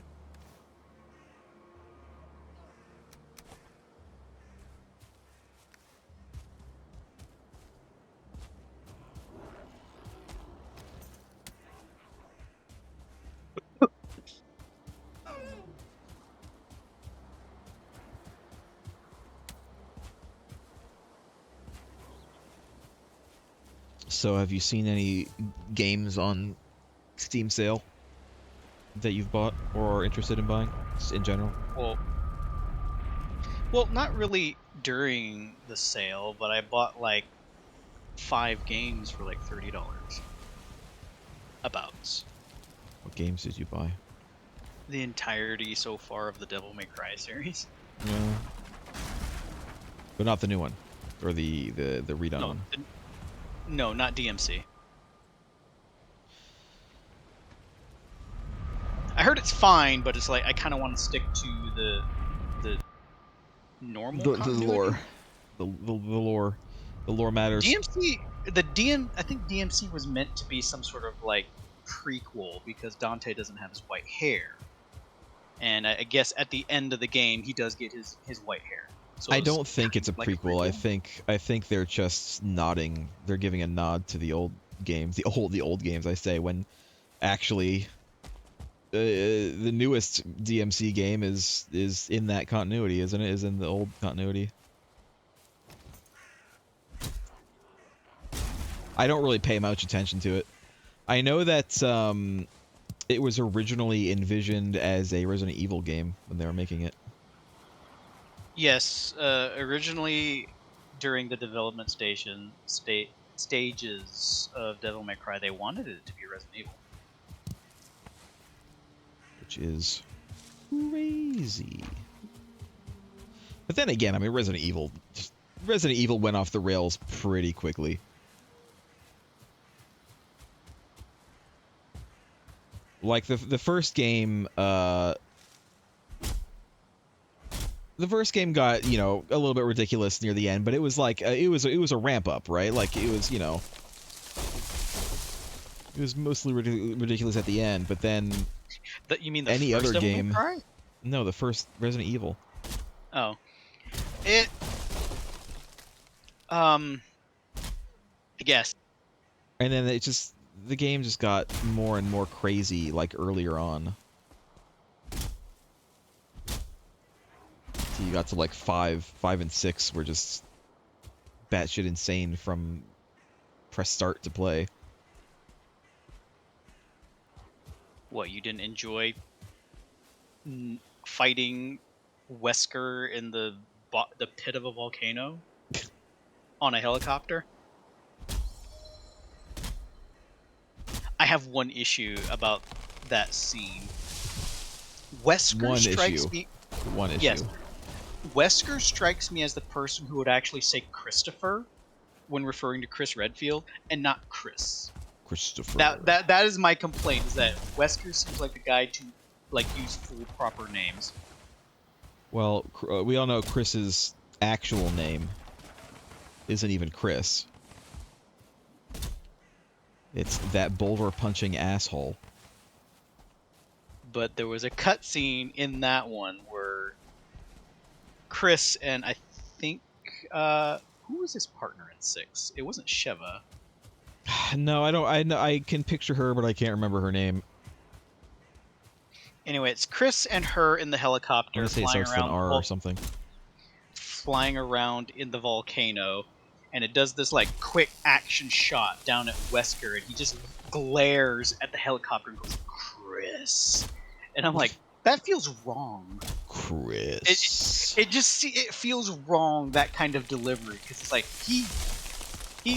So, have you seen any games on Steam sale that you've bought or are interested in buying, just in general? Well, not really during the sale, but I bought like 5 games for like $30. Abouts. What games did you buy? The entirety so far of the Devil May Cry series. No. But not the new one, or the redone one. No, not DMC. I heard it's fine, but it's like I kind of want to stick to the normal The continuity. lore, the lore, the lore matters. I think DMC was meant to be some sort of like prequel because Dante doesn't have his white hair, and I guess at the end of the game he does get his white hair. So I don't think it's a like prequel. I think they're just nodding. They're giving a nod to the old games, the old games. I say when actually the newest DMC game is in that continuity, isn't it? Is in the old continuity. I don't really pay much attention to it. I know that it was originally envisioned as a Resident Evil game when they were making it. Yes, originally during the development stages of Devil May Cry, they wanted it to be Resident Evil. Which is crazy. But then again, I mean, Resident Evil went off the rails pretty quickly. Like the first game, the first game got, you know, a little bit ridiculous near the end, but it was like it was a ramp up, right? Like it was, you know, it was mostly ridiculous at the end, but then You mean the any first other Devil May game? Cry? No, the first Resident Evil. Oh, it. I guess. And then the game just got more and more crazy, like earlier on. So you got to like 5 and 6 were just batshit insane from press start to play. What, you didn't enjoy fighting Wesker in the pit of a volcano on a helicopter? I have one issue about that scene. Wesker strikes me. One issue. Yes. Wesker strikes me as the person who would actually say Christopher when referring to Chris Redfield, and not Chris. Christopher. That is my complaint. Is that Wesker seems like the guy to like use full proper names. Well, we all know Chris's actual name isn't even Chris. It's that boulder punching asshole. But there was a cutscene in that one where Chris and I think who was his partner in 6? It wasn't Sheva. No, I don't. I can picture her, but I can't remember her name. Anyway, it's Chris and her in the I'm helicopter gonna say it flying starts with an around R or something. flying around in the volcano, and it does this like quick action shot down at Wesker, and he just glares at the helicopter and goes, "Chris," and I'm like, that feels wrong. Chris. It feels wrong, that kind of delivery, because it's like he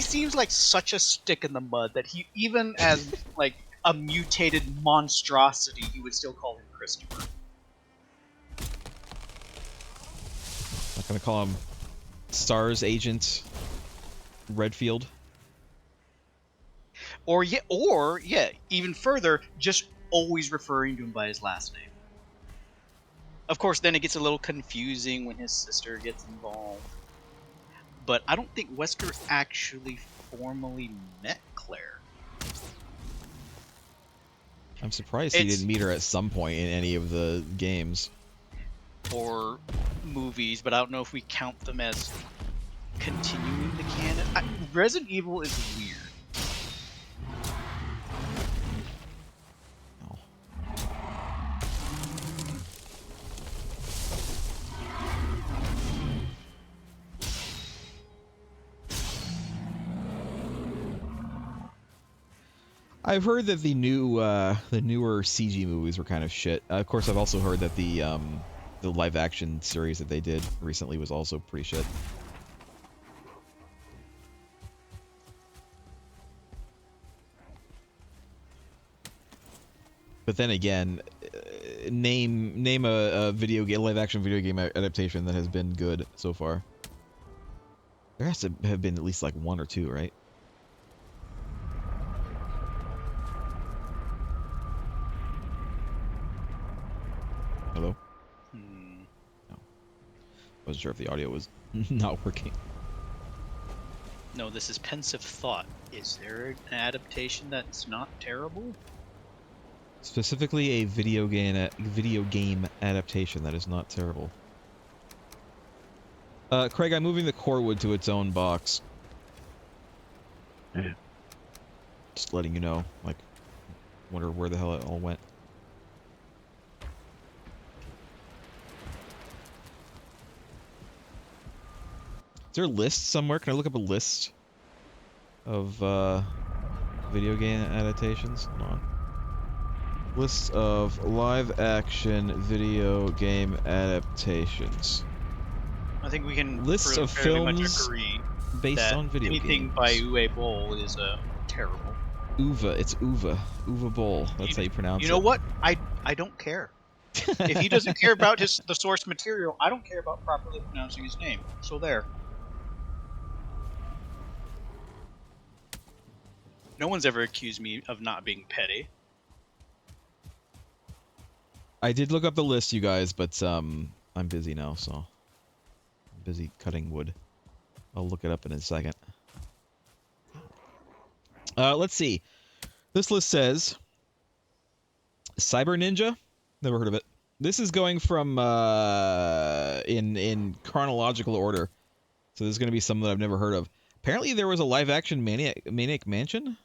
seems like such a stick in the mud that he, even as like a mutated monstrosity, he would still call him Christopher. Not gonna call him Stars Agent Redfield. Or yeah, even further, just always referring to him by his last name. Of course, then it gets a little confusing when his sister gets involved. But I don't think Wesker actually formally met Claire. I'm surprised he It's- didn't meet her at some point in any of the games. Or movies, but I don't know if we count them as continuing the canon. Resident Evil is weird. No. I've heard that the newer CG movies were kind of shit. Of course, I've also heard that the live action series that they did recently was also pretty shit. But then again, name a video game, live action video game adaptation that has been good so far. There has to have been at least like one or two, right? Hello? No. Wasn't sure if the audio was not working. No, this is Pensive Thought. Is there an adaptation that's not terrible? Specifically a video game adaptation that is not terrible. Craig, I'm moving the core wood to its own box. Yeah. Just letting you know. Like, wonder where the hell it all went. Is there a list somewhere? Can I look up a list of video game adaptations? Hold on. List of live-action video game adaptations. I think we can Lists of fairly much films agree based that on video anything games. by Uwe Boll is terrible. Uwe. It's Uwe. Uwe Boll. That's how you pronounce it. You know what? I don't care. If he doesn't care about the source material, I don't care about properly pronouncing his name. So there. No one's ever accused me of not being petty. I did look up the list, you guys, but I'm busy now, so I'm busy cutting wood. I'll look it up in a second. Let's see. This list says Cyber Ninja. Never heard of it. This is going from in chronological order, so there's going to be some that I've never heard of. Apparently, there was a live-action Maniac Mansion.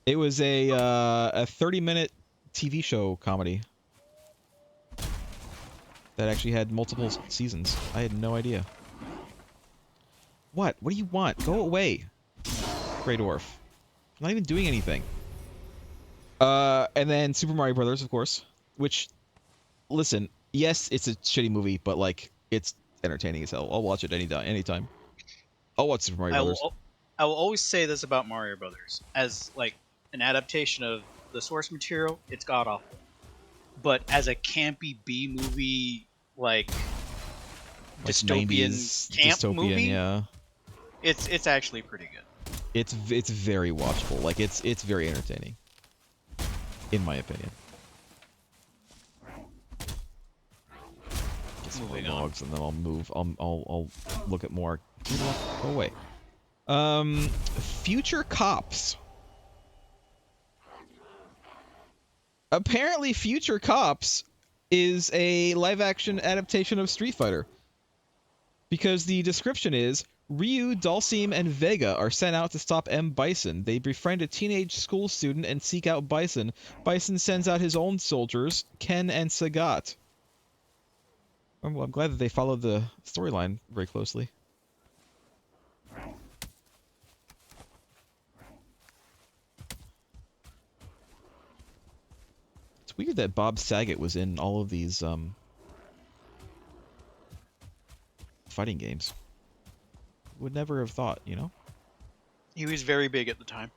It was a 30-minute TV show comedy that actually had multiple seasons. I had no idea. What? What do you want? Go away, Grey Dwarf. I'm not even doing anything. And then Super Mario Brothers, of course. Which, listen, yes, it's a shitty movie, but like, it's entertaining as hell. I'll watch it anytime. I'll watch Super Mario Brothers. I will always say this about Mario Brothers. As like an adaptation of the source material, it's god awful. But as a campy B movie, like dystopian 90s camp dystopian, movie, yeah. it's actually pretty good. It's very watchable. Like it's very entertaining, in my opinion. Get some more Moving on. logs and then I'll move. I'll look at more. Go away. Future Cops. Apparently, Future Cops is a live-action adaptation of Street Fighter. Because the description is, Ryu, Dalsim, and Vega are sent out to stop M. Bison. They befriend a teenage school student and seek out Bison. Bison sends out his own soldiers, Ken and Sagat. Well, I'm glad that they followed the storyline very closely. It's weird that Bob Saget was in all of these fighting games. Would never have thought, you know? He was very big at the time.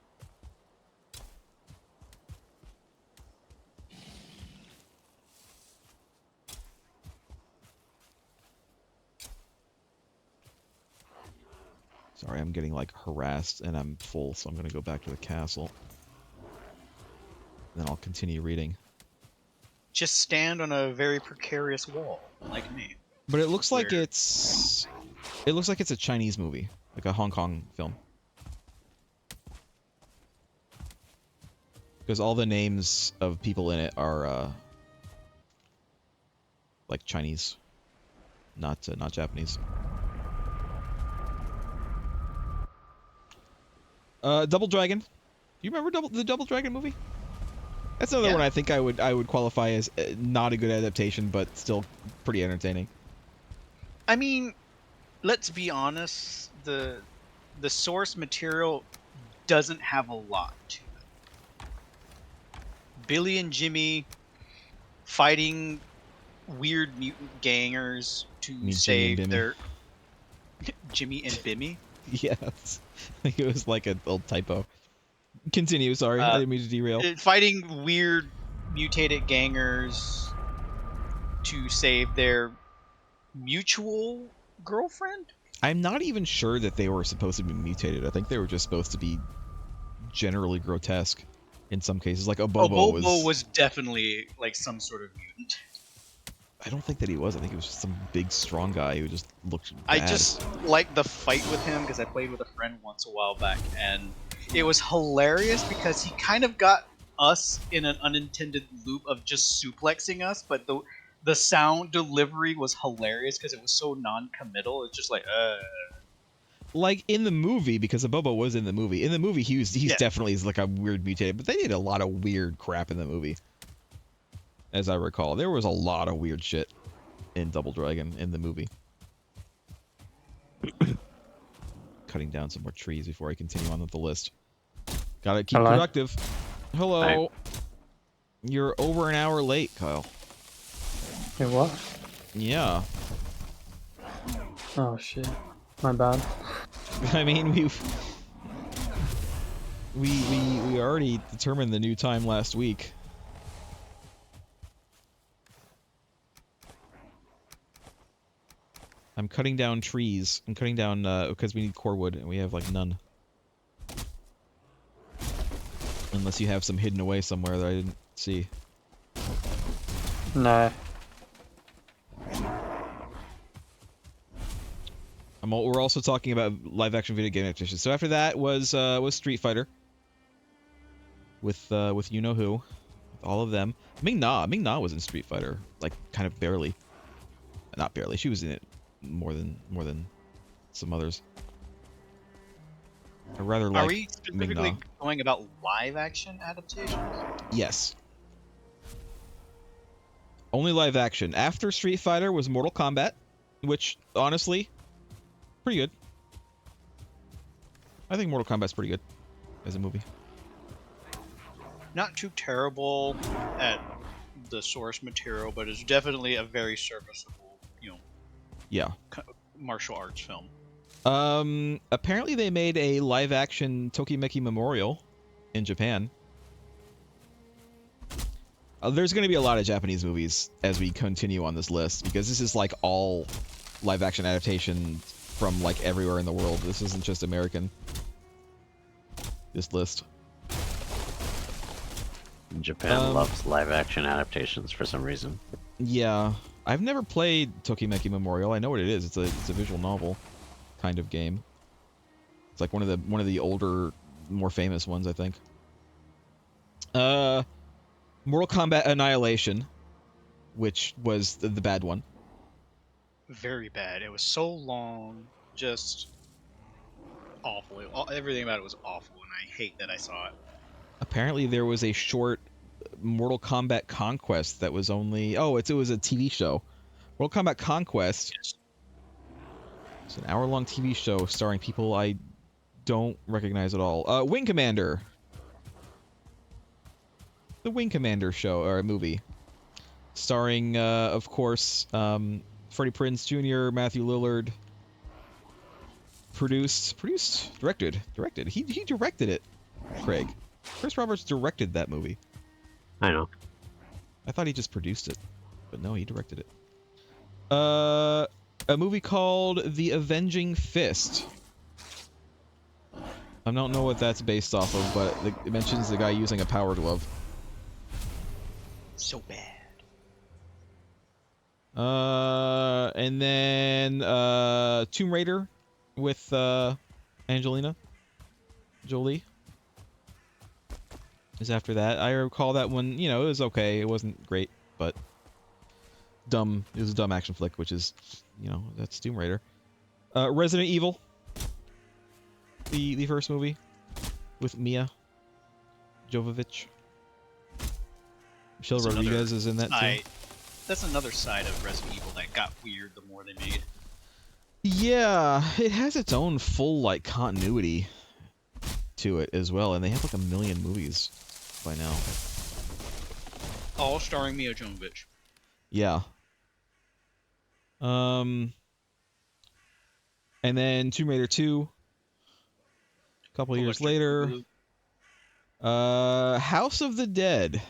Sorry, I'm getting like harassed and I'm full, so I'm gonna go back to the castle. Then I'll continue reading. Just stand on a very precarious wall, like me. But it looks like Where- it's a Chinese movie, like a Hong Kong film. Because all the names of people in it are like Chinese, not Japanese. Double Dragon. Do you remember the Double Dragon movie? That's another Yeah. one I think I would qualify as not a good adaptation, but still pretty entertaining. I mean, let's be honest. The source material doesn't have a lot to it. Billy and Jimmy fighting weird mutant gangers to Jimmy and save Bimmy. their Jimmy and Bimmy. Yes, I think it was like a little typo. Continue. Sorry, I didn't mean to derail. Fighting weird mutated gangers to save their mutual girlfriend. I'm not even sure that they were supposed to be mutated. I think they were just supposed to be generally grotesque in some cases. Like Bobo was definitely like some sort of mutant. I don't think that he was. I think he was just some big, strong guy who just looked I bad. just like the fight with him because I played with a friend once a while back, and it was hilarious because he kind of got us in an unintended loop of just suplexing us, but the sound delivery was hilarious because it was so non-committal. It's just like, Like in the movie, because Bobo was in the movie. In the movie, he's Yeah. definitely like a weird mutated, but they did a lot of weird crap in the movie. As I recall, there was a lot of weird shit in Double Dragon in the movie. Cutting down some more trees before I continue on with the list. Gotta keep Hello? productive. Hello. Hi. You're over an hour late, Kyle. Hey, what? Yeah. Oh shit. My bad. I mean, we already determined the new time last week. I'm cutting down trees. I'm cutting down because we need core wood and we have like none. Unless you have some hidden away somewhere that I didn't see. No. We're also talking about live-action video game adaptations. So after that was Street Fighter. With you know who, with all of them. Ming Na was in Street Fighter, like kind of barely. Not barely. She was in it more than some others. I rather like are we specifically Ming-Na. going about live action adaptations? Yes. Only live action. After Street Fighter was Mortal Kombat, which honestly, pretty good. I think Mortal Kombat's pretty good as a movie. Not too terrible at the source material, but it's definitely a very serviceable, Yeah. martial arts film. Apparently they made a live-action Tokimeki Memorial in Japan. There's going to be a lot of Japanese movies as we continue on this list, because this is like all live-action adaptation from like everywhere in the world. This isn't just American. this list. Japan loves live-action adaptations for some reason. Yeah, I've never played Tokimeki Memorial. I know what it is. It's a visual novel kind of game. It's like one of the older, more famous ones, I think. Mortal Kombat Annihilation, which was the bad one. Very bad. It was so long, just awful. Everything about it was awful, and I hate that I saw it. Apparently, there was a short Mortal Kombat Conquest that was only... Oh, it was a TV show. Mortal Kombat Conquest. Yes. It's an hour-long TV show starring people I don't recognize at all. Wing Commander. The Wing Commander show, or movie. Starring, of course, Freddie Prinze Jr., Matthew Lillard. Directed. He directed it, Craig. Chris Roberts directed that movie. I know. I thought he just produced it, but no, he directed it. A movie called The Avenging Fist. I don't know what that's based off of, but it mentions the guy using a power glove. So bad. And then Tomb Raider with Angelina Jolie is after that. I recall that one, you know, it was okay. It wasn't great, but dumb. It was a dumb action flick, which is, you know, that's Tomb Raider. Resident Evil, the first movie with Mia Jovovich. Michelle That's Rodriguez is in that too. That's another side of Resident Evil that got weird the more they made. Yeah, it has its own full, like, continuity to it as well, and they have like 1 million movies by now. All starring Mia Jovovich. Yeah. And then Tomb Raider 2. A couple years later. House of the Dead.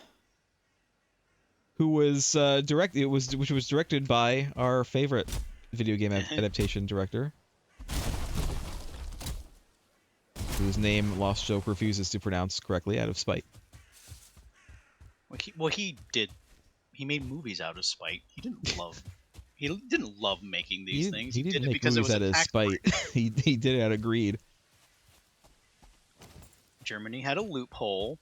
Who was which was directed by our favorite video game adaptation director, whose name Lost Joke refuses to pronounce correctly out of spite. He made movies out of spite. He didn't love making these things. He didn't did it make because movies it out was of spite. he did it out of greed. Germany had a loophole,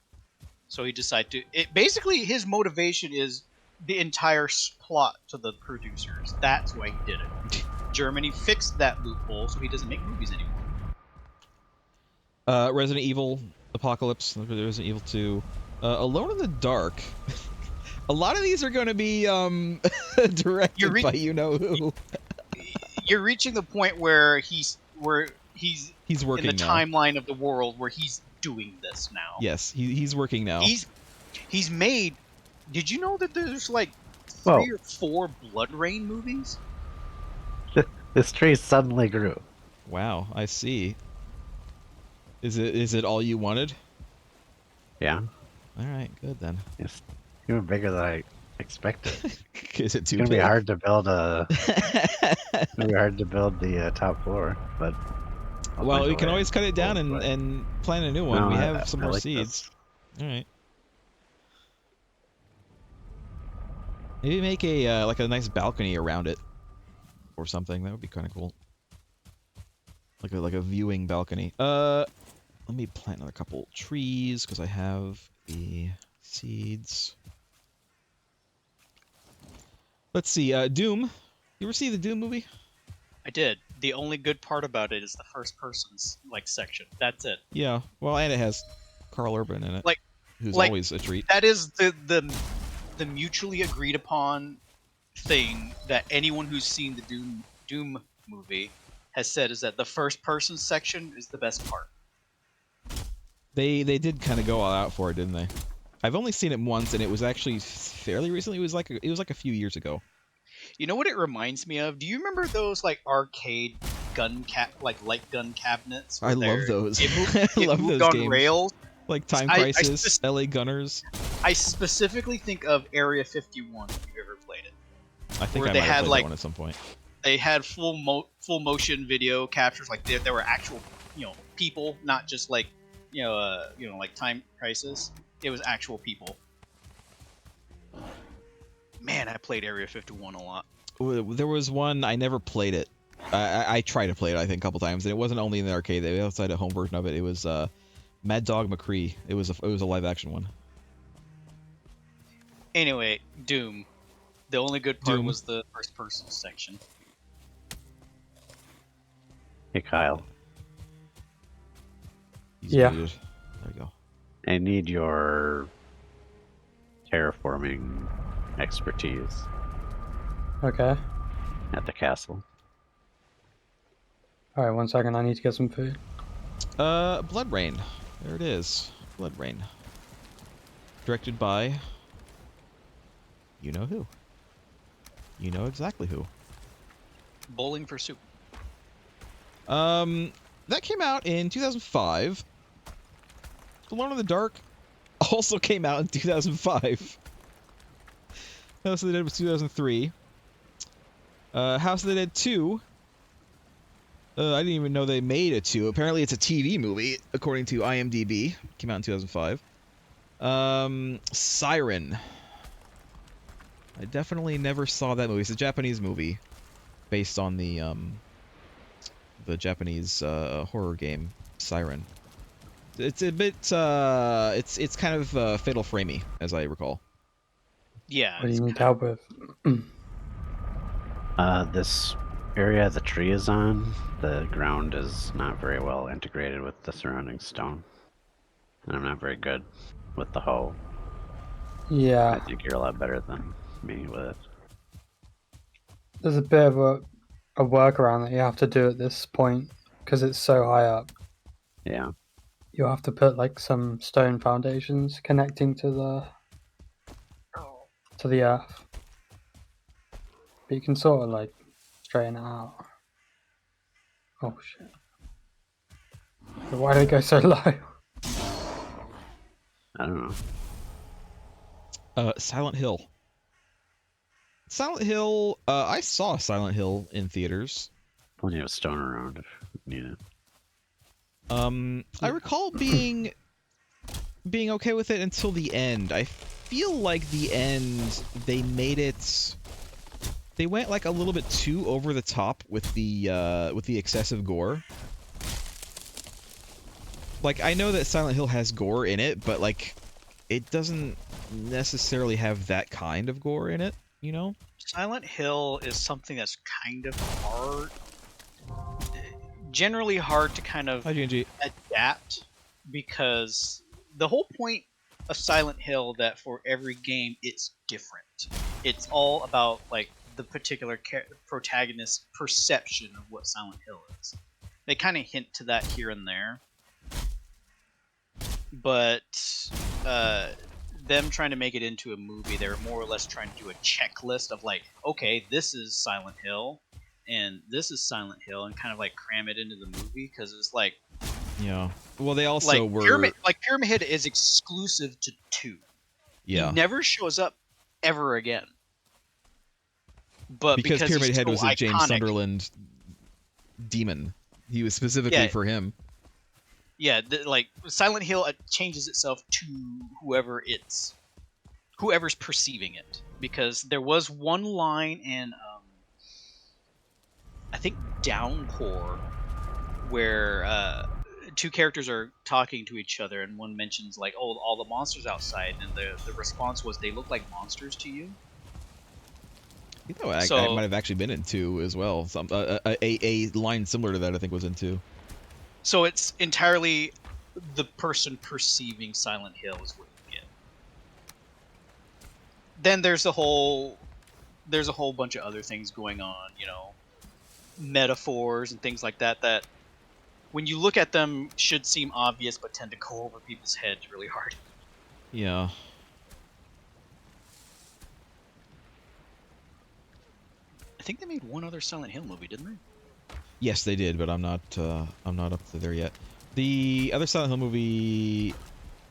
so he decided to. Basically, his motivation is the entire plot to the producers. That's why he did it. Germany fixed that loophole, so he doesn't make movies anymore. Resident Evil Apocalypse, Resident Evil 2, Alone in the Dark. A lot of these are going to be directed by you know who. You're reaching the point where he's working working in the now. timeline of the world where he's doing this now. Yes, he's working now. He's made. Did you know that there's like 3 or 4 Blood Rain movies? This tree suddenly grew. Wow, I see. Is it all you wanted? Yeah. All right, good then. It's even bigger than I expected. Is it It's too gonna big? be hard to build the top floor, but I'll Well, find we a can way. always cut it down and plant a new one. No, We I- have some I more like seeds. this. All right. Maybe make a like a nice balcony around it, or something. That would be kind of cool. Like a viewing balcony. Let me plant another couple trees because I have the seeds. Let's see. Doom. You ever see the Doom movie? I did. The only good part about it is the first person's section. That's it. Yeah. Well, and it has Carl Urban in it, who's like- always a treat. That is the mutually agreed upon thing that anyone who's seen the Doom movie has said, is that the first person section is the best part. They did kind of go all out for it, didn't they? I've only seen it once, and it was actually fairly recently. It was like a few years ago. You know what it reminds me of? Do you remember those arcade light gun cabinets? I where love those. It I love moved those on games. rails. Like Time I Crisis, LA Gunners. I specifically think of Area 51 if you've ever played it. I think Where I they might had, have played that one at some point. They had full motion video captures, there were actual people, not just like Time Crisis. It was actual people. Man, I played Area 51 a lot. There was one, I never played it. I tried to play it, I think, a couple times, and it wasn't only in the arcade. They also had a home version of it. It was Mad Dog McCree. It was a live action one. Anyway, Doom. The only good part Doom. was the first person section. Hey, Kyle. He's Yeah. muted. There we go. I need your terraforming expertise Okay. at the castle. Alright, 1 second. I need to get some food. Blood Rain. There it is. Blood Rain. Directed by... You know who. You know exactly who. Bowling for Soup. That came out in 2005. Alone in the Dark also came out in 2005. House of the Dead was 2003. House of the Dead 2. I didn't even know they made a 2. Apparently it's a TV movie, according to IMDb. Came out in 2005. Siren. I definitely never saw that movie. It's a Japanese movie based on the Japanese horror game Siren. It's a bit it's kind of Fatal Framey, as I recall. Yeah. What do it's you need kind help with? This area the tree is on, the ground is not very well integrated with the surrounding stone. And I'm not very good with the hoe. I Yeah. think you're a lot better than me with it. There's a bit of a workaround that you have to do at this point because it's so high up. Yeah. You have to put like some stone foundations connecting to the earth. But you can sort of like straighten it out. Oh shit. Why did it go so low? I don't know. Silent Hill. Silent Hill. I saw Silent Hill in theaters. Plenty of stone around if you need it. I recall being okay with it until the end. I feel like the end they made it. They went like a little bit too over the top with the excessive gore. Like, I know that Silent Hill has gore in it, but like it doesn't necessarily have that kind of gore in it, you know? Silent Hill is something that's kind of hard, generally hard to kind of Hi, GNG. adapt, because the whole point of Silent Hill that for every game it's different. It's all about like the particular protagonist's perception of what Silent Hill is. They kind of hint to that here and there, but them trying to make it into a movie, they were more or less trying to do a checklist of like, okay, this is Silent Hill, and this is Silent Hill, and kind of like cram it into the movie, because it's like, Yeah. Well, they also were. Pyramid Head is exclusive to 2. Yeah. He never shows up ever again. But because Pyramid he's Head so was a iconic, James Sunderland demon. He was specifically for him. Yeah, like Silent Hill changes itself to whoever's perceiving it, because there was one line in I think Downpour where 2 characters are talking to each other, and one mentions like, "Oh, all the monsters outside," and the response was, "They look like monsters to you." You know, I might have actually been in 2 as well. A line similar to that, I think, was in 2. So it's entirely the person perceiving Silent Hill is what you get. Then there's a whole bunch of other things going on, you know, metaphors and things like that that when you look at them should seem obvious but tend to go over people's heads really hard. Yeah. I think they made one other Silent Hill movie, didn't they? Yes, they did, but I'm not up to there yet. The other Silent Hill movie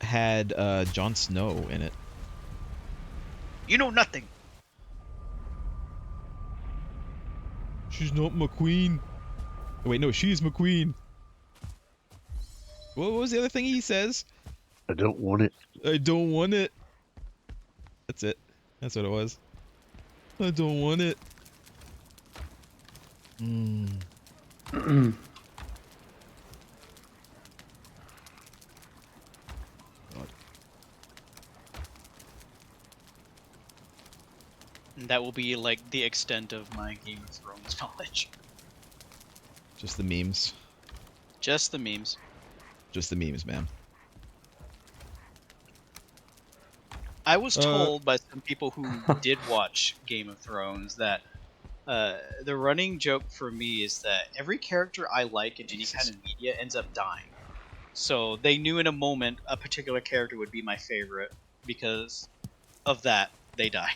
had Jon Snow in it. You know nothing. She's not McQueen. Oh, wait, no, she's McQueen. What was the other thing he says? I don't want it. I don't want it. That's it. That's what it was. I don't want it. Hmm. God. And that will be like the extent of my Game of Thrones knowledge. Just the memes. Just the memes. Just the memes, man. I was told by some people who did watch Game of Thrones that the running joke for me is that every character I like in any kind of media ends up dying. So they knew in a moment a particular character would be my favorite because of that they die.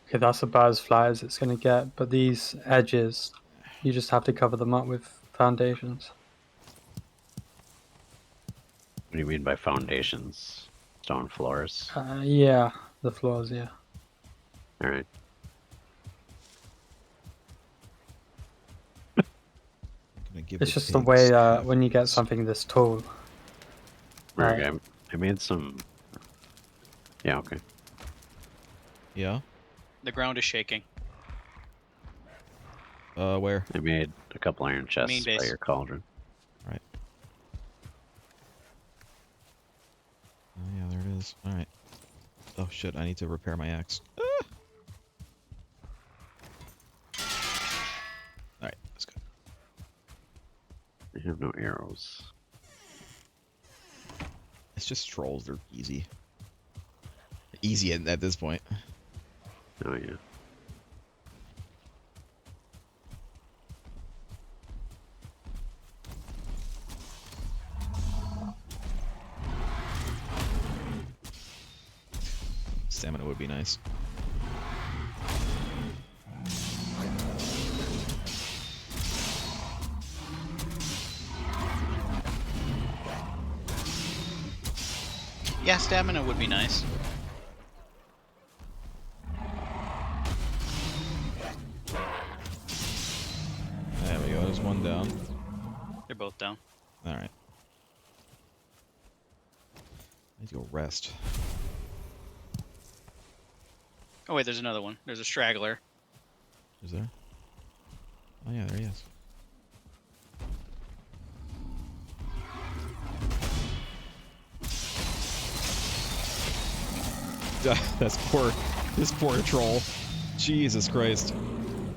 Okay, that's about as flat as it's going to get, but these edges, you just have to cover them up with foundations. What do you mean by foundations? Stone floors? Yeah, the floors, yeah. Alright. It's just the way when you get something this tall. Mergrim, I made some... Yeah, okay. Yeah? The ground is shaking. Where? I made a couple iron chests Main by base. your cauldron. Right. Oh, yeah, there it is. Alright. Oh, shit, I need to repair my axe. Ah! Alright, that's good. I have no arrows. It's just trolls, they're easy. Easy at this point. Oh, yeah. Stamina would be nice. Yeah, stamina would be nice. There we go, there's one down. They're both down. Alright. I need to go rest. Oh wait, there's another one. There's a straggler. Is there? Oh yeah, there he is. That's poor. This poor troll. Jesus Christ.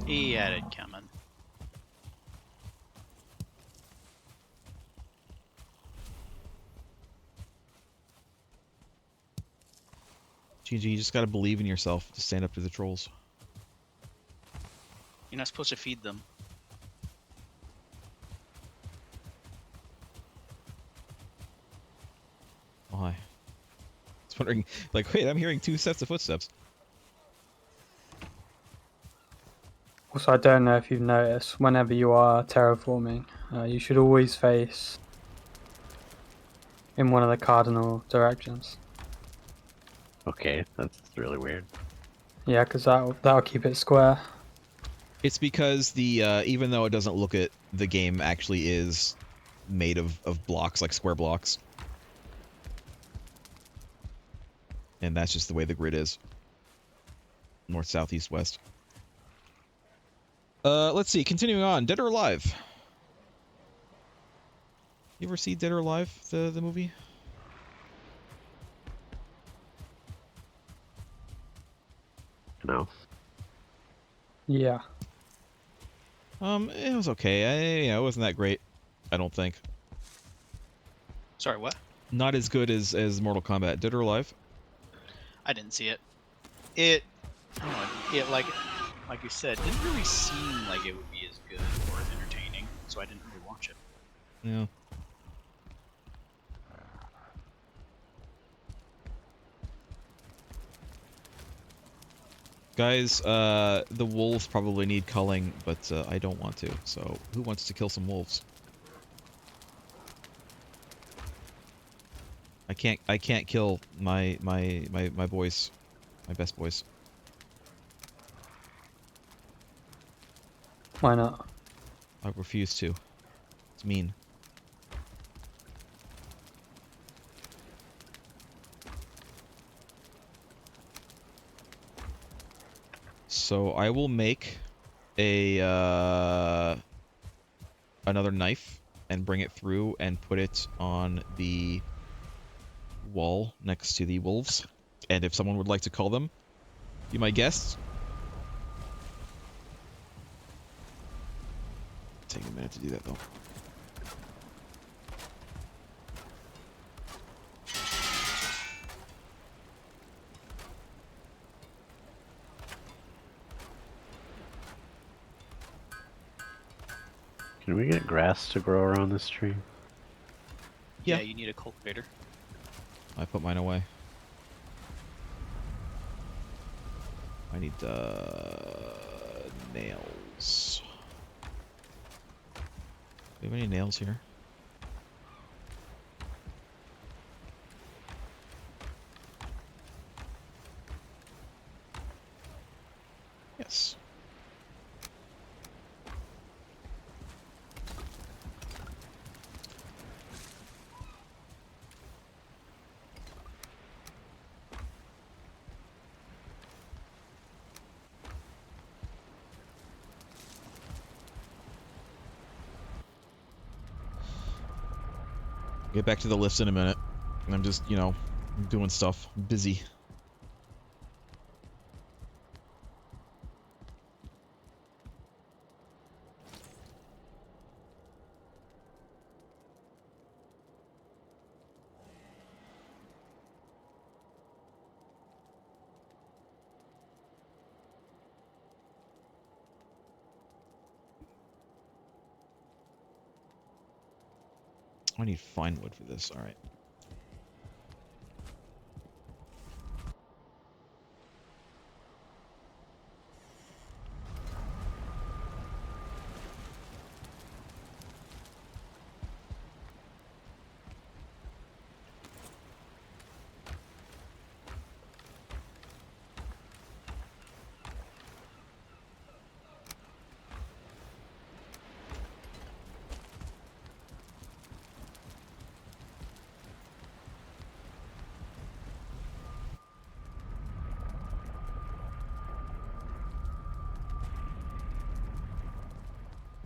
He had it coming. GG, you just gotta believe in yourself to stand up to the trolls. You're not supposed to feed them. Why? I was wondering, like, wait, I'm hearing 2 sets of footsteps. Also, I don't know if you've noticed, whenever you are terraforming, you should always face in one of the cardinal directions. Okay, that's really weird. Yeah, because that'll keep it square. It's because the even though it doesn't look it, the game actually is made of blocks, like square blocks. And that's just the way the grid is. North, south, east, west. Let's see, continuing on. Dead or Alive? You ever see Dead or Alive, the movie? No. Yeah. It was okay. It wasn't that great, I don't think. Sorry, what? Not as good as Mortal Kombat. Dead or Alive? I didn't see it. I don't know, it like you said, didn't really seem like it would be as good or as entertaining, so I didn't really watch it. Yeah. Guys, the wolves probably need culling, but I don't want to. So, who wants to kill some wolves? I can't kill my boys, my best boys. Why not? I refuse to. It's mean. So I will make a another knife and bring it through and put it on the wall next to the wolves. And if someone would like to call them, be my guests. Take a minute to do that though. Can we get grass to grow around this tree? Yeah. Yeah, you need a cultivator. I put mine away. I need nails. Do we have any nails here? Yes. Get back to the lifts in a minute. I'm just, you know, doing stuff. I'm busy. I need fine wood for this. All right.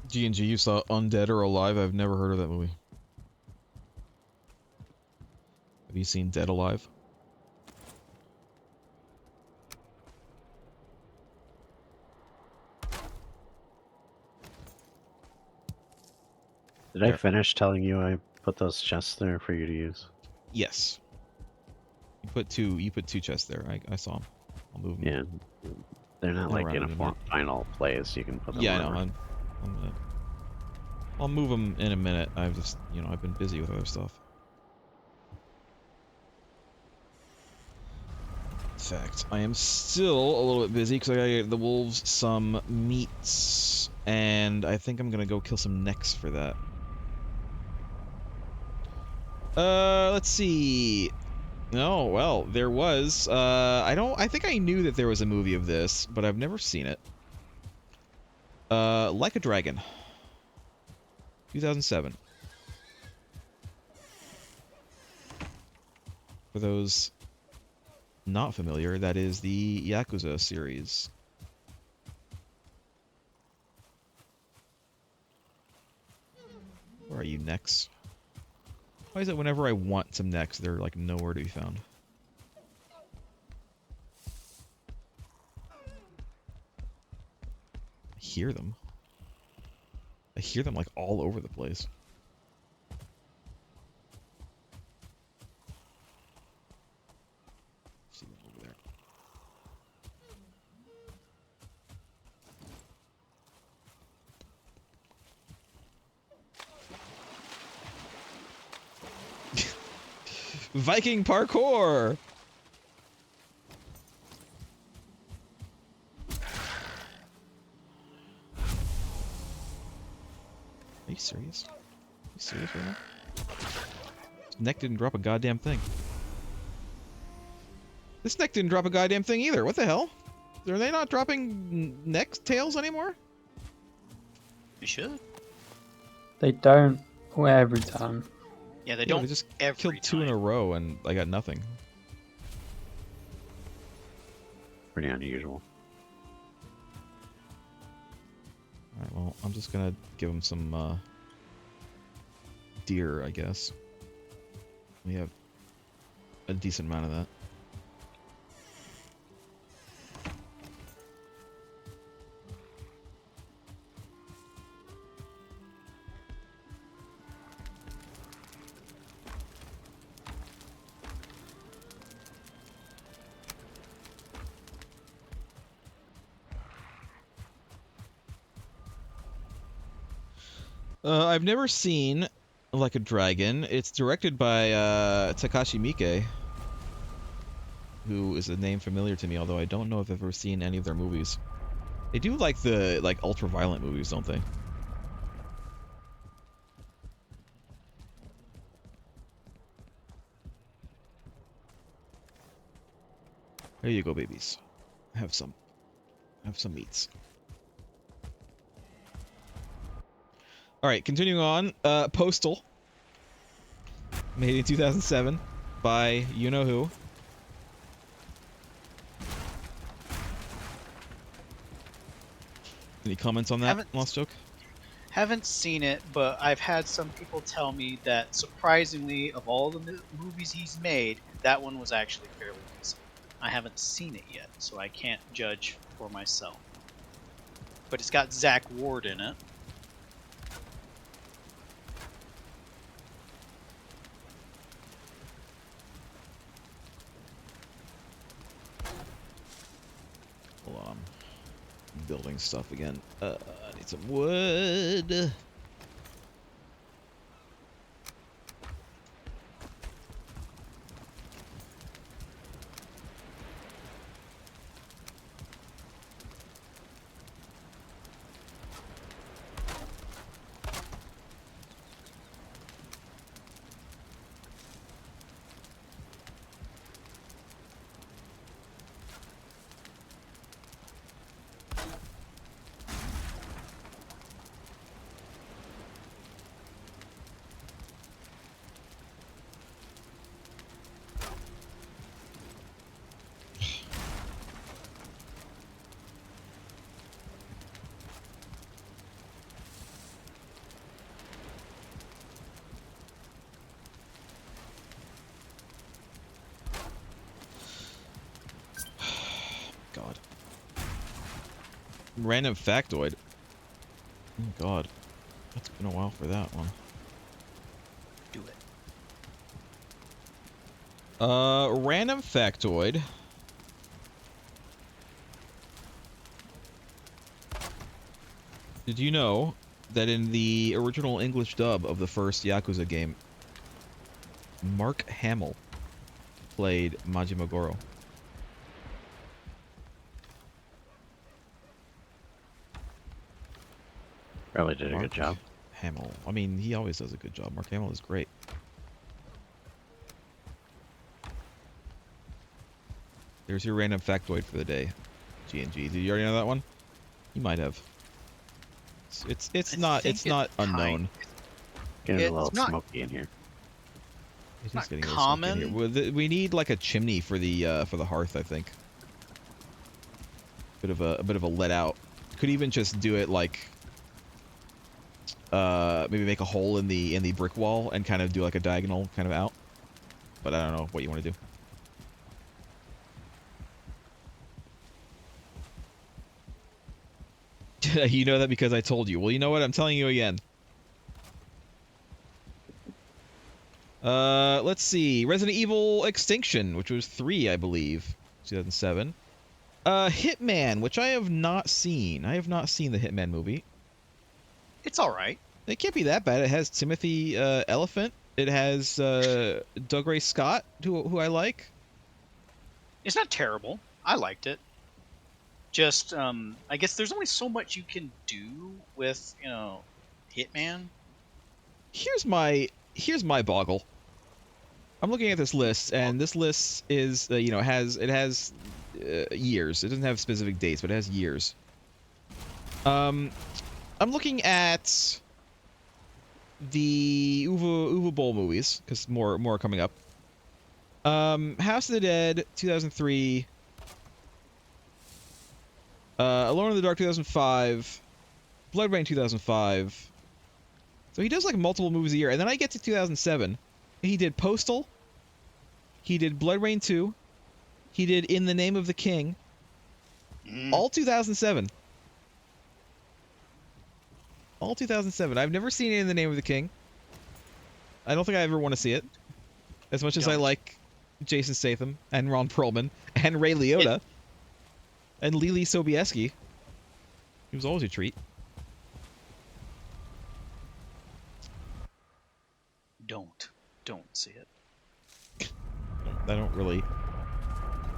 G&G, you saw Undead or Alive? I've never heard of that movie. Have you seen Dead Alive? Did I finish telling you I put those chests there for you to use? Yes. You put two chests there. I saw them. I'll move them. Yeah. They're not like in a final place. You can put them Yeah, I know. wherever. I'll move them in a minute. I've just, you know, I've been busy with other stuff. In fact, I am still a little bit busy because I gotta get the wolves some meats, and I think I'm gonna go kill some necks for that. Let's see. No, well, there was. I think I knew that there was a movie of this, but I've never seen it. Like a Dragon. 2007. For those not familiar, that is the Yakuza series. Where are you, necks? Why is it whenever I want some necks, they're like nowhere to be found? I hear them. I hear them like all over the place. See them over there. Viking parkour! Are you serious? Are you serious right now? This neck didn't drop a goddamn thing. This neck didn't drop a goddamn thing either. What the hell? Are they not dropping neck tails anymore? You should. They don't every time. Yeah, they Yeah, don't they just every killed 2 in a time. row and I got nothing. Pretty unusual. Alright, well, I'm just gonna give him some, deer, I guess. We have a decent amount of that. I've never seen Like a Dragon. It's directed by Takashi Miike, who is a name familiar to me, although I don't know if I've ever seen any of their movies. They do like the ultra-violent movies, don't they? There you go, babies. Have some. Have some meats. Alright, continuing on. Postal. Made in 2007 by you-know-who. Any comments on that, Lost Joke? Haven't seen it, but I've had some people tell me that surprisingly, of all the movies he's made, that one was actually fairly decent. I haven't seen it yet, so I can't judge for myself. But it's got Zach Ward in it. Hold on. I'm building stuff again. I need some wood. God. Random factoid. Oh God. It's been a while for that one. Do it. Random factoid. Did you know that in the original English dub of the first Yakuza game, Mark Hamill played Majima Goro? Probably did a good job. Hamill. I mean, he always does a good job. Mark Hamill is great. There's your random factoid for the day, G&G. Did you already know that one? You might have. It's not unknown. Getting a It's little not- smoky in here. It is not getting a little smoky in common. here. We need like a chimney for the hearth, I think. A bit of a let out. Could even just do it like maybe make a hole in the brick wall and kind of do like a diagonal kind of out. But I don't know what you want to do. You know that because I told you. Well, you know what? I'm telling you again. Let's see. Resident Evil Extinction, which was 3, I believe. 2007. Hitman, which I have not seen. I have not seen the Hitman movie. It's alright. It can't be that bad. It has Timothy Elephant. It has Doug Ray Scott, who I like. It's not terrible. I liked it. Just, I guess there's only so much you can do with, Hitman. Here's my boggle. I'm looking at this list, and this list is it has years. It doesn't have specific dates, but it has years. I'm looking at the Uwe Boll movies because more are coming up. House of the Dead 2003. Alone in the Dark 2005. Blood Rain 2005. So he does like multiple movies a year, and then I get to 2007. He did Postal. He did Blood Rain 2. He did In the Name of the King. All 2007. All 2007. I've never seen In the Name of the King. I don't think I ever want to see it. As much as I like Jason Statham and Ron Perlman and Ray Liotta and Lily Sobieski. He was always a treat. Don't see it. I don't really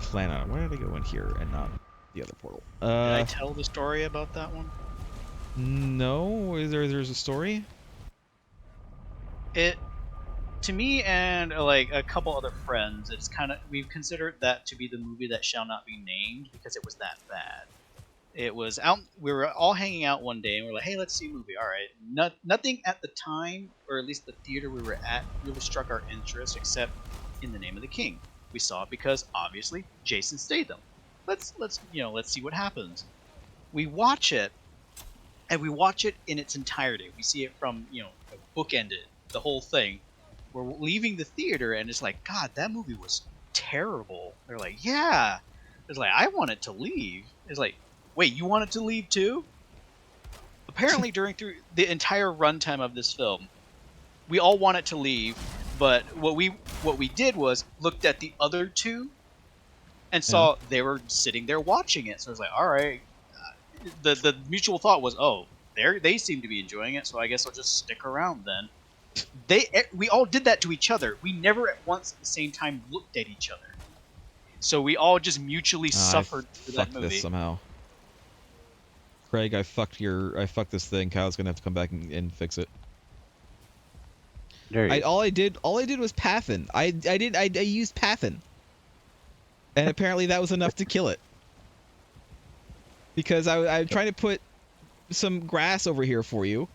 plan on it. Why did I go in here and not the other portal? Did I tell the story about that one? No. There's a story? To me and like a couple other friends, it's kind of, we've considered that to be the movie that shall not be named because it was that bad. It was out. We were all hanging out one day and we are like, "Hey, let's see a movie." All right, nothing at the time, or at least the theater we were at, really struck our interest except In the Name of the King. We saw it because obviously Jason Statham. Let's see what happens. We watch it, and we watch it in its entirety. We see it from bookended, the whole thing. We're leaving the theater and it's like, God, that movie was terrible. They're like, yeah. It's like, I want it to leave. It's like, wait, you want it to leave too? Apparently, through the entire runtime of this film, we all want it to leave, but what we did was looked at the other two and saw they were sitting there watching it. So I was like, all right. The mutual thought was, oh, they seem to be enjoying it, so I guess I'll just stick around then. We all did that to each other. We never at once at the same time looked at each other. So we all just mutually suffered through that movie. This somehow. Craig, I fucked this thing. Kyle's gonna have to come back and fix it. All I did was Pathin. I used Pathin. And apparently that was enough to kill it. Because I'm trying to put some grass over here for you.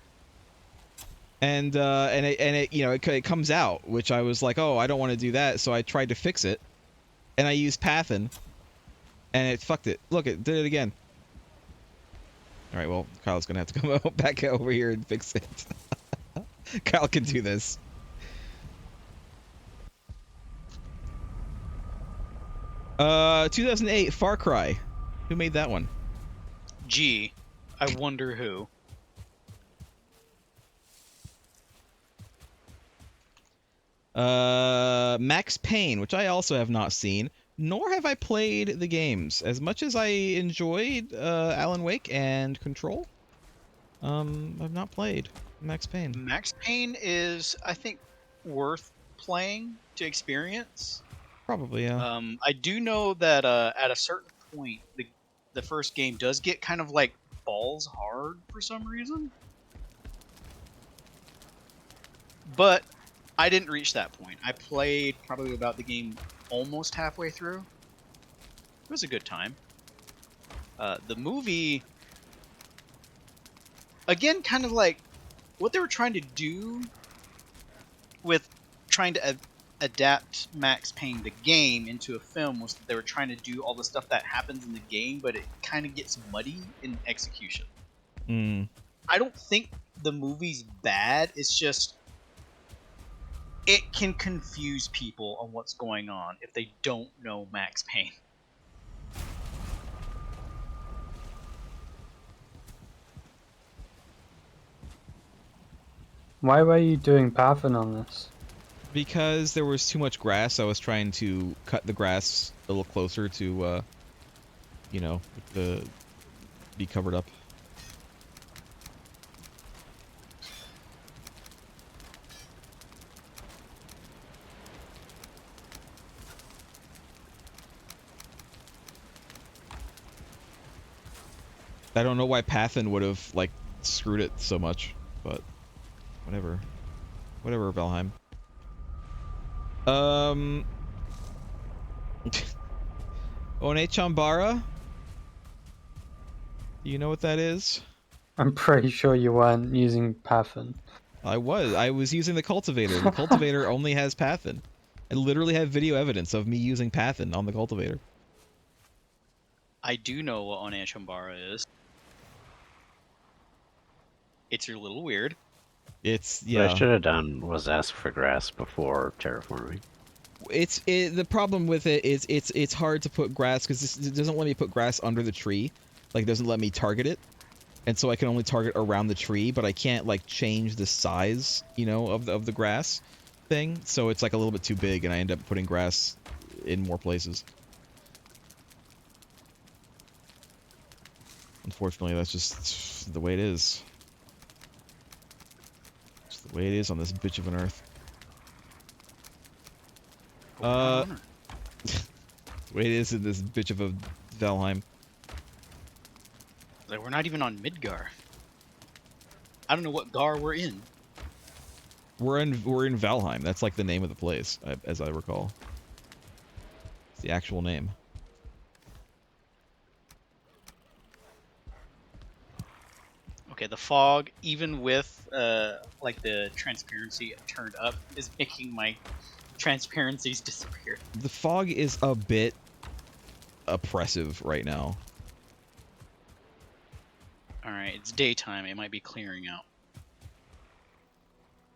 And it comes out, which I was like, oh, I don't want to do that, so I tried to fix it. And I used Pathin. And it fucked it. Look, it did it again. Alright, well, Kyle's gonna have to come back over here and fix it. Kyle can do this. Uh, 2008, Far Cry. Who made that one? Gee, I wonder who. Max Payne, which I also have not seen, nor have I played the games. As much as I enjoyed Alan Wake and Control, I've not played Max Payne. Max Payne is, I think, worth playing to experience. Probably, yeah. I do know that at a certain point, the first game does get kind of like balls hard for some reason. But I didn't reach that point. I played probably about the game almost halfway through. It was a good time. The movie, again, kind of like what they were trying to do with trying to adapt Max Payne the game into a film was that they were trying to do all the stuff that happens in the game, but it kind of gets muddy in execution. I don't think the movie's bad. It's just it can confuse people on what's going on if they don't know Max Payne. Why were you doing Pathin on this? Because there was too much grass, I was trying to cut the grass a little closer to, be covered up. I don't know why Pathin would have, like, screwed it so much, but whatever. Whatever, Valheim. One Chambara? Do you know what that is? I'm pretty sure you weren't using Pathin. I was using the cultivator. The cultivator only has Pathin. I literally have video evidence of me using Pathin on the cultivator. I do know what One Chambara is. It's a little weird. It's What I yeah. should have done was ask for grass before terraforming. The problem with it is it's hard to put grass because it doesn't let me put grass under the tree. Like, it doesn't let me target it. And so I can only target around the tree, but I can't, like, change the size, you know, of the grass thing. So it's, like, a little bit too big, and I end up putting grass in more places. Unfortunately, that's just the way it is. It's the way it is on this bitch of an earth. The way it is in this bitch of a Valheim. Like, we're not even on Midgar. I don't know what Gar we're in. We're in Valheim. That's like the name of the place, as I recall. It's the actual name. Okay, the fog, even with like the transparency turned up, is making my transparencies disappear. The fog is a bit oppressive right now. Alright, it's daytime. It might be clearing out.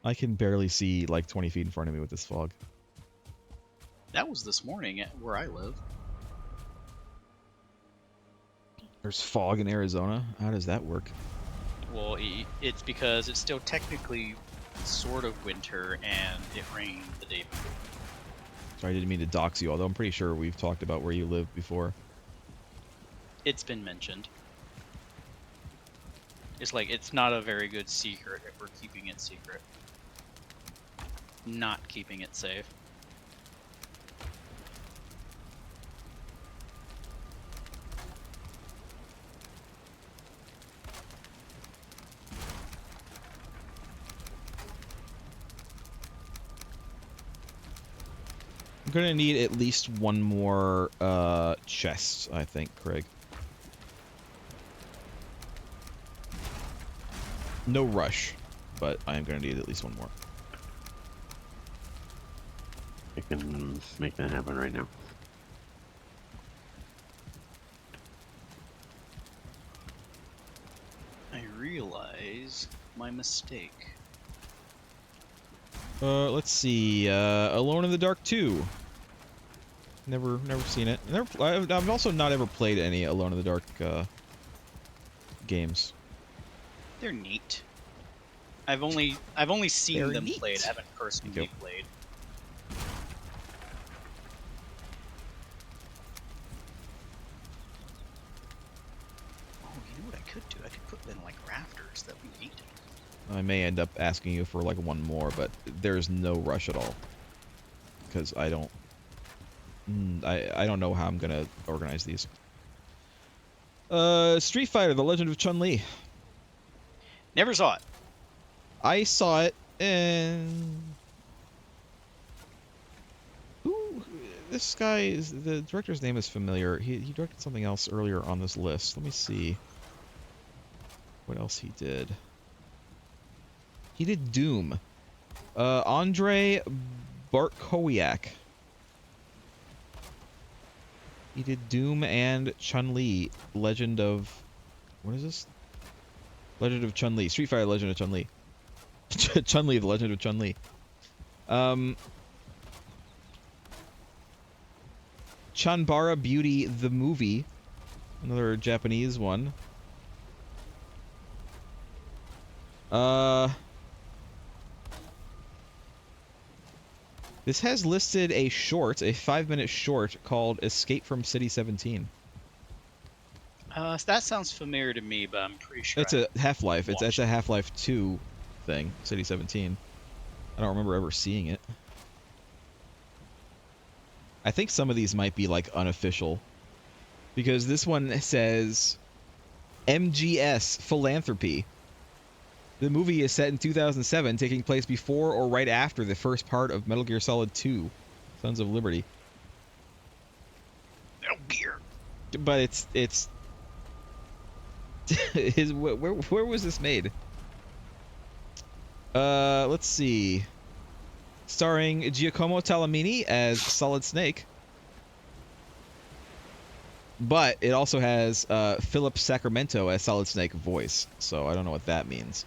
I can barely see like 20 feet in front of me with this fog. That was this morning at where I live. There's fog in Arizona? How does that work? Well, it's because it's still technically sort of winter and it rained the day before. Sorry, I didn't mean to dox you, although I'm pretty sure we've talked about where you live before. It's been mentioned. It's like, it's not a very good secret if we're keeping it secret. Not keeping it safe. I'm gonna need at least one more chest, I think, Craig. No rush, but I am gonna need at least one more. I can make that happen right now. I realize my mistake. Let's see. Alone in the Dark 2. Never seen it. I've also not ever played any Alone in the Dark games. They're neat. I've only seen They're them neat. played, haven't personally played. Oh, you know what I could do? I could put them like rafters. That'd be neat. I may end up asking you for like one more, but there's no rush at all. Because I don't... I don't know how I'm gonna organize these. Street Fighter, The Legend of Chun-Li. Never saw it. I saw it, and... Ooh, this guy is... The director's name is familiar. He directed something else earlier on this list. Let me see what else he did. He did Doom. Andrei Bartkowiak. He did Doom and Chun-Li. Legend of... What is this? Legend of Chun-Li. Street Fighter Legend of Chun-Li. Chun-Li, The Legend of Chun-Li. Chanbara Beauty, the movie. Another Japanese one. This has listed a short, a 5-minute short called Escape from City 17. That sounds familiar to me, but I'm pretty sure It's a Half-Life. It's a it. Half-Life 2 thing, City 17. I don't remember ever seeing it. I think some of these might be like unofficial. Because this one says MGS Philanthropy. The movie is set in 2007, taking place before or right after the first part of Metal Gear Solid 2, Sons of Liberty. Metal Gear. But it's Where was this made? Let's see. Starring Giacomo Talamini as Solid Snake. But it also has Philip Sacramento as Solid Snake voice, so I don't know what that means.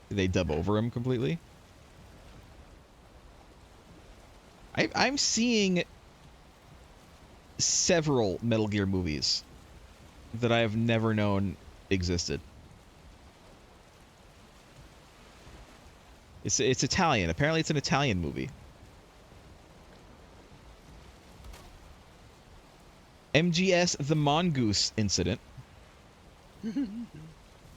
Did they dub over him completely? I'm seeing several Metal Gear movies that I have never known existed. It's Italian. Apparently it's an Italian movie. MGS The Mongoose Incident.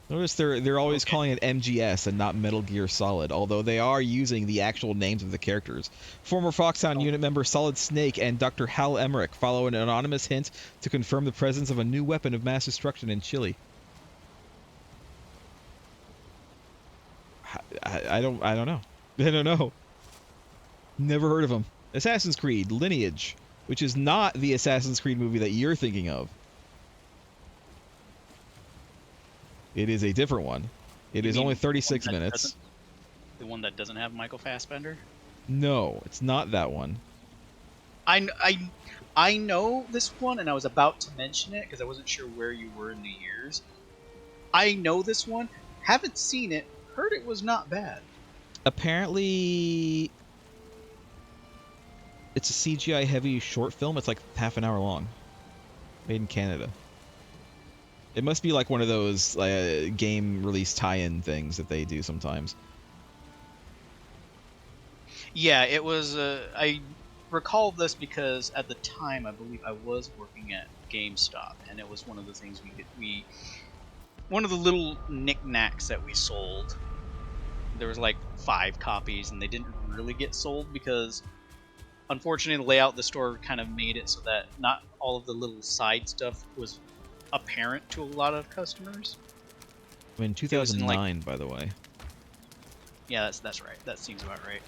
Notice they're always calling it MGS and not Metal Gear Solid, although they are using the actual names of the characters. Former Foxhound unit member Solid Snake and Dr. Hal Emmerich follow an anonymous hint to confirm the presence of a new weapon of mass destruction in Chile. I don't know. I don't know. Never heard of them. Assassin's Creed Lineage, which is not the Assassin's Creed movie that you're thinking of. It is a different one. It is only 36 minutes. The one that doesn't have Michael Fassbender? No, it's not that one. I know this one, and I was about to mention it because I wasn't sure where you were in the years. I know this one, haven't seen it, heard it was not bad. Apparently, it's a CGI heavy short film. It's like half an hour long. Made in Canada. It must be like one of those game release tie-in things that they do sometimes. Yeah, it was. I recall this because at the time I believe I was working at GameStop, and it was one of the things one of the little knickknacks that we sold. There was like 5 copies, and they didn't really get sold because, unfortunately, the layout of the store kind of made it so that not all of the little side stuff was apparent to a lot of customers. I mean, 2009, by the way. Yeah, that's right. That seems about right.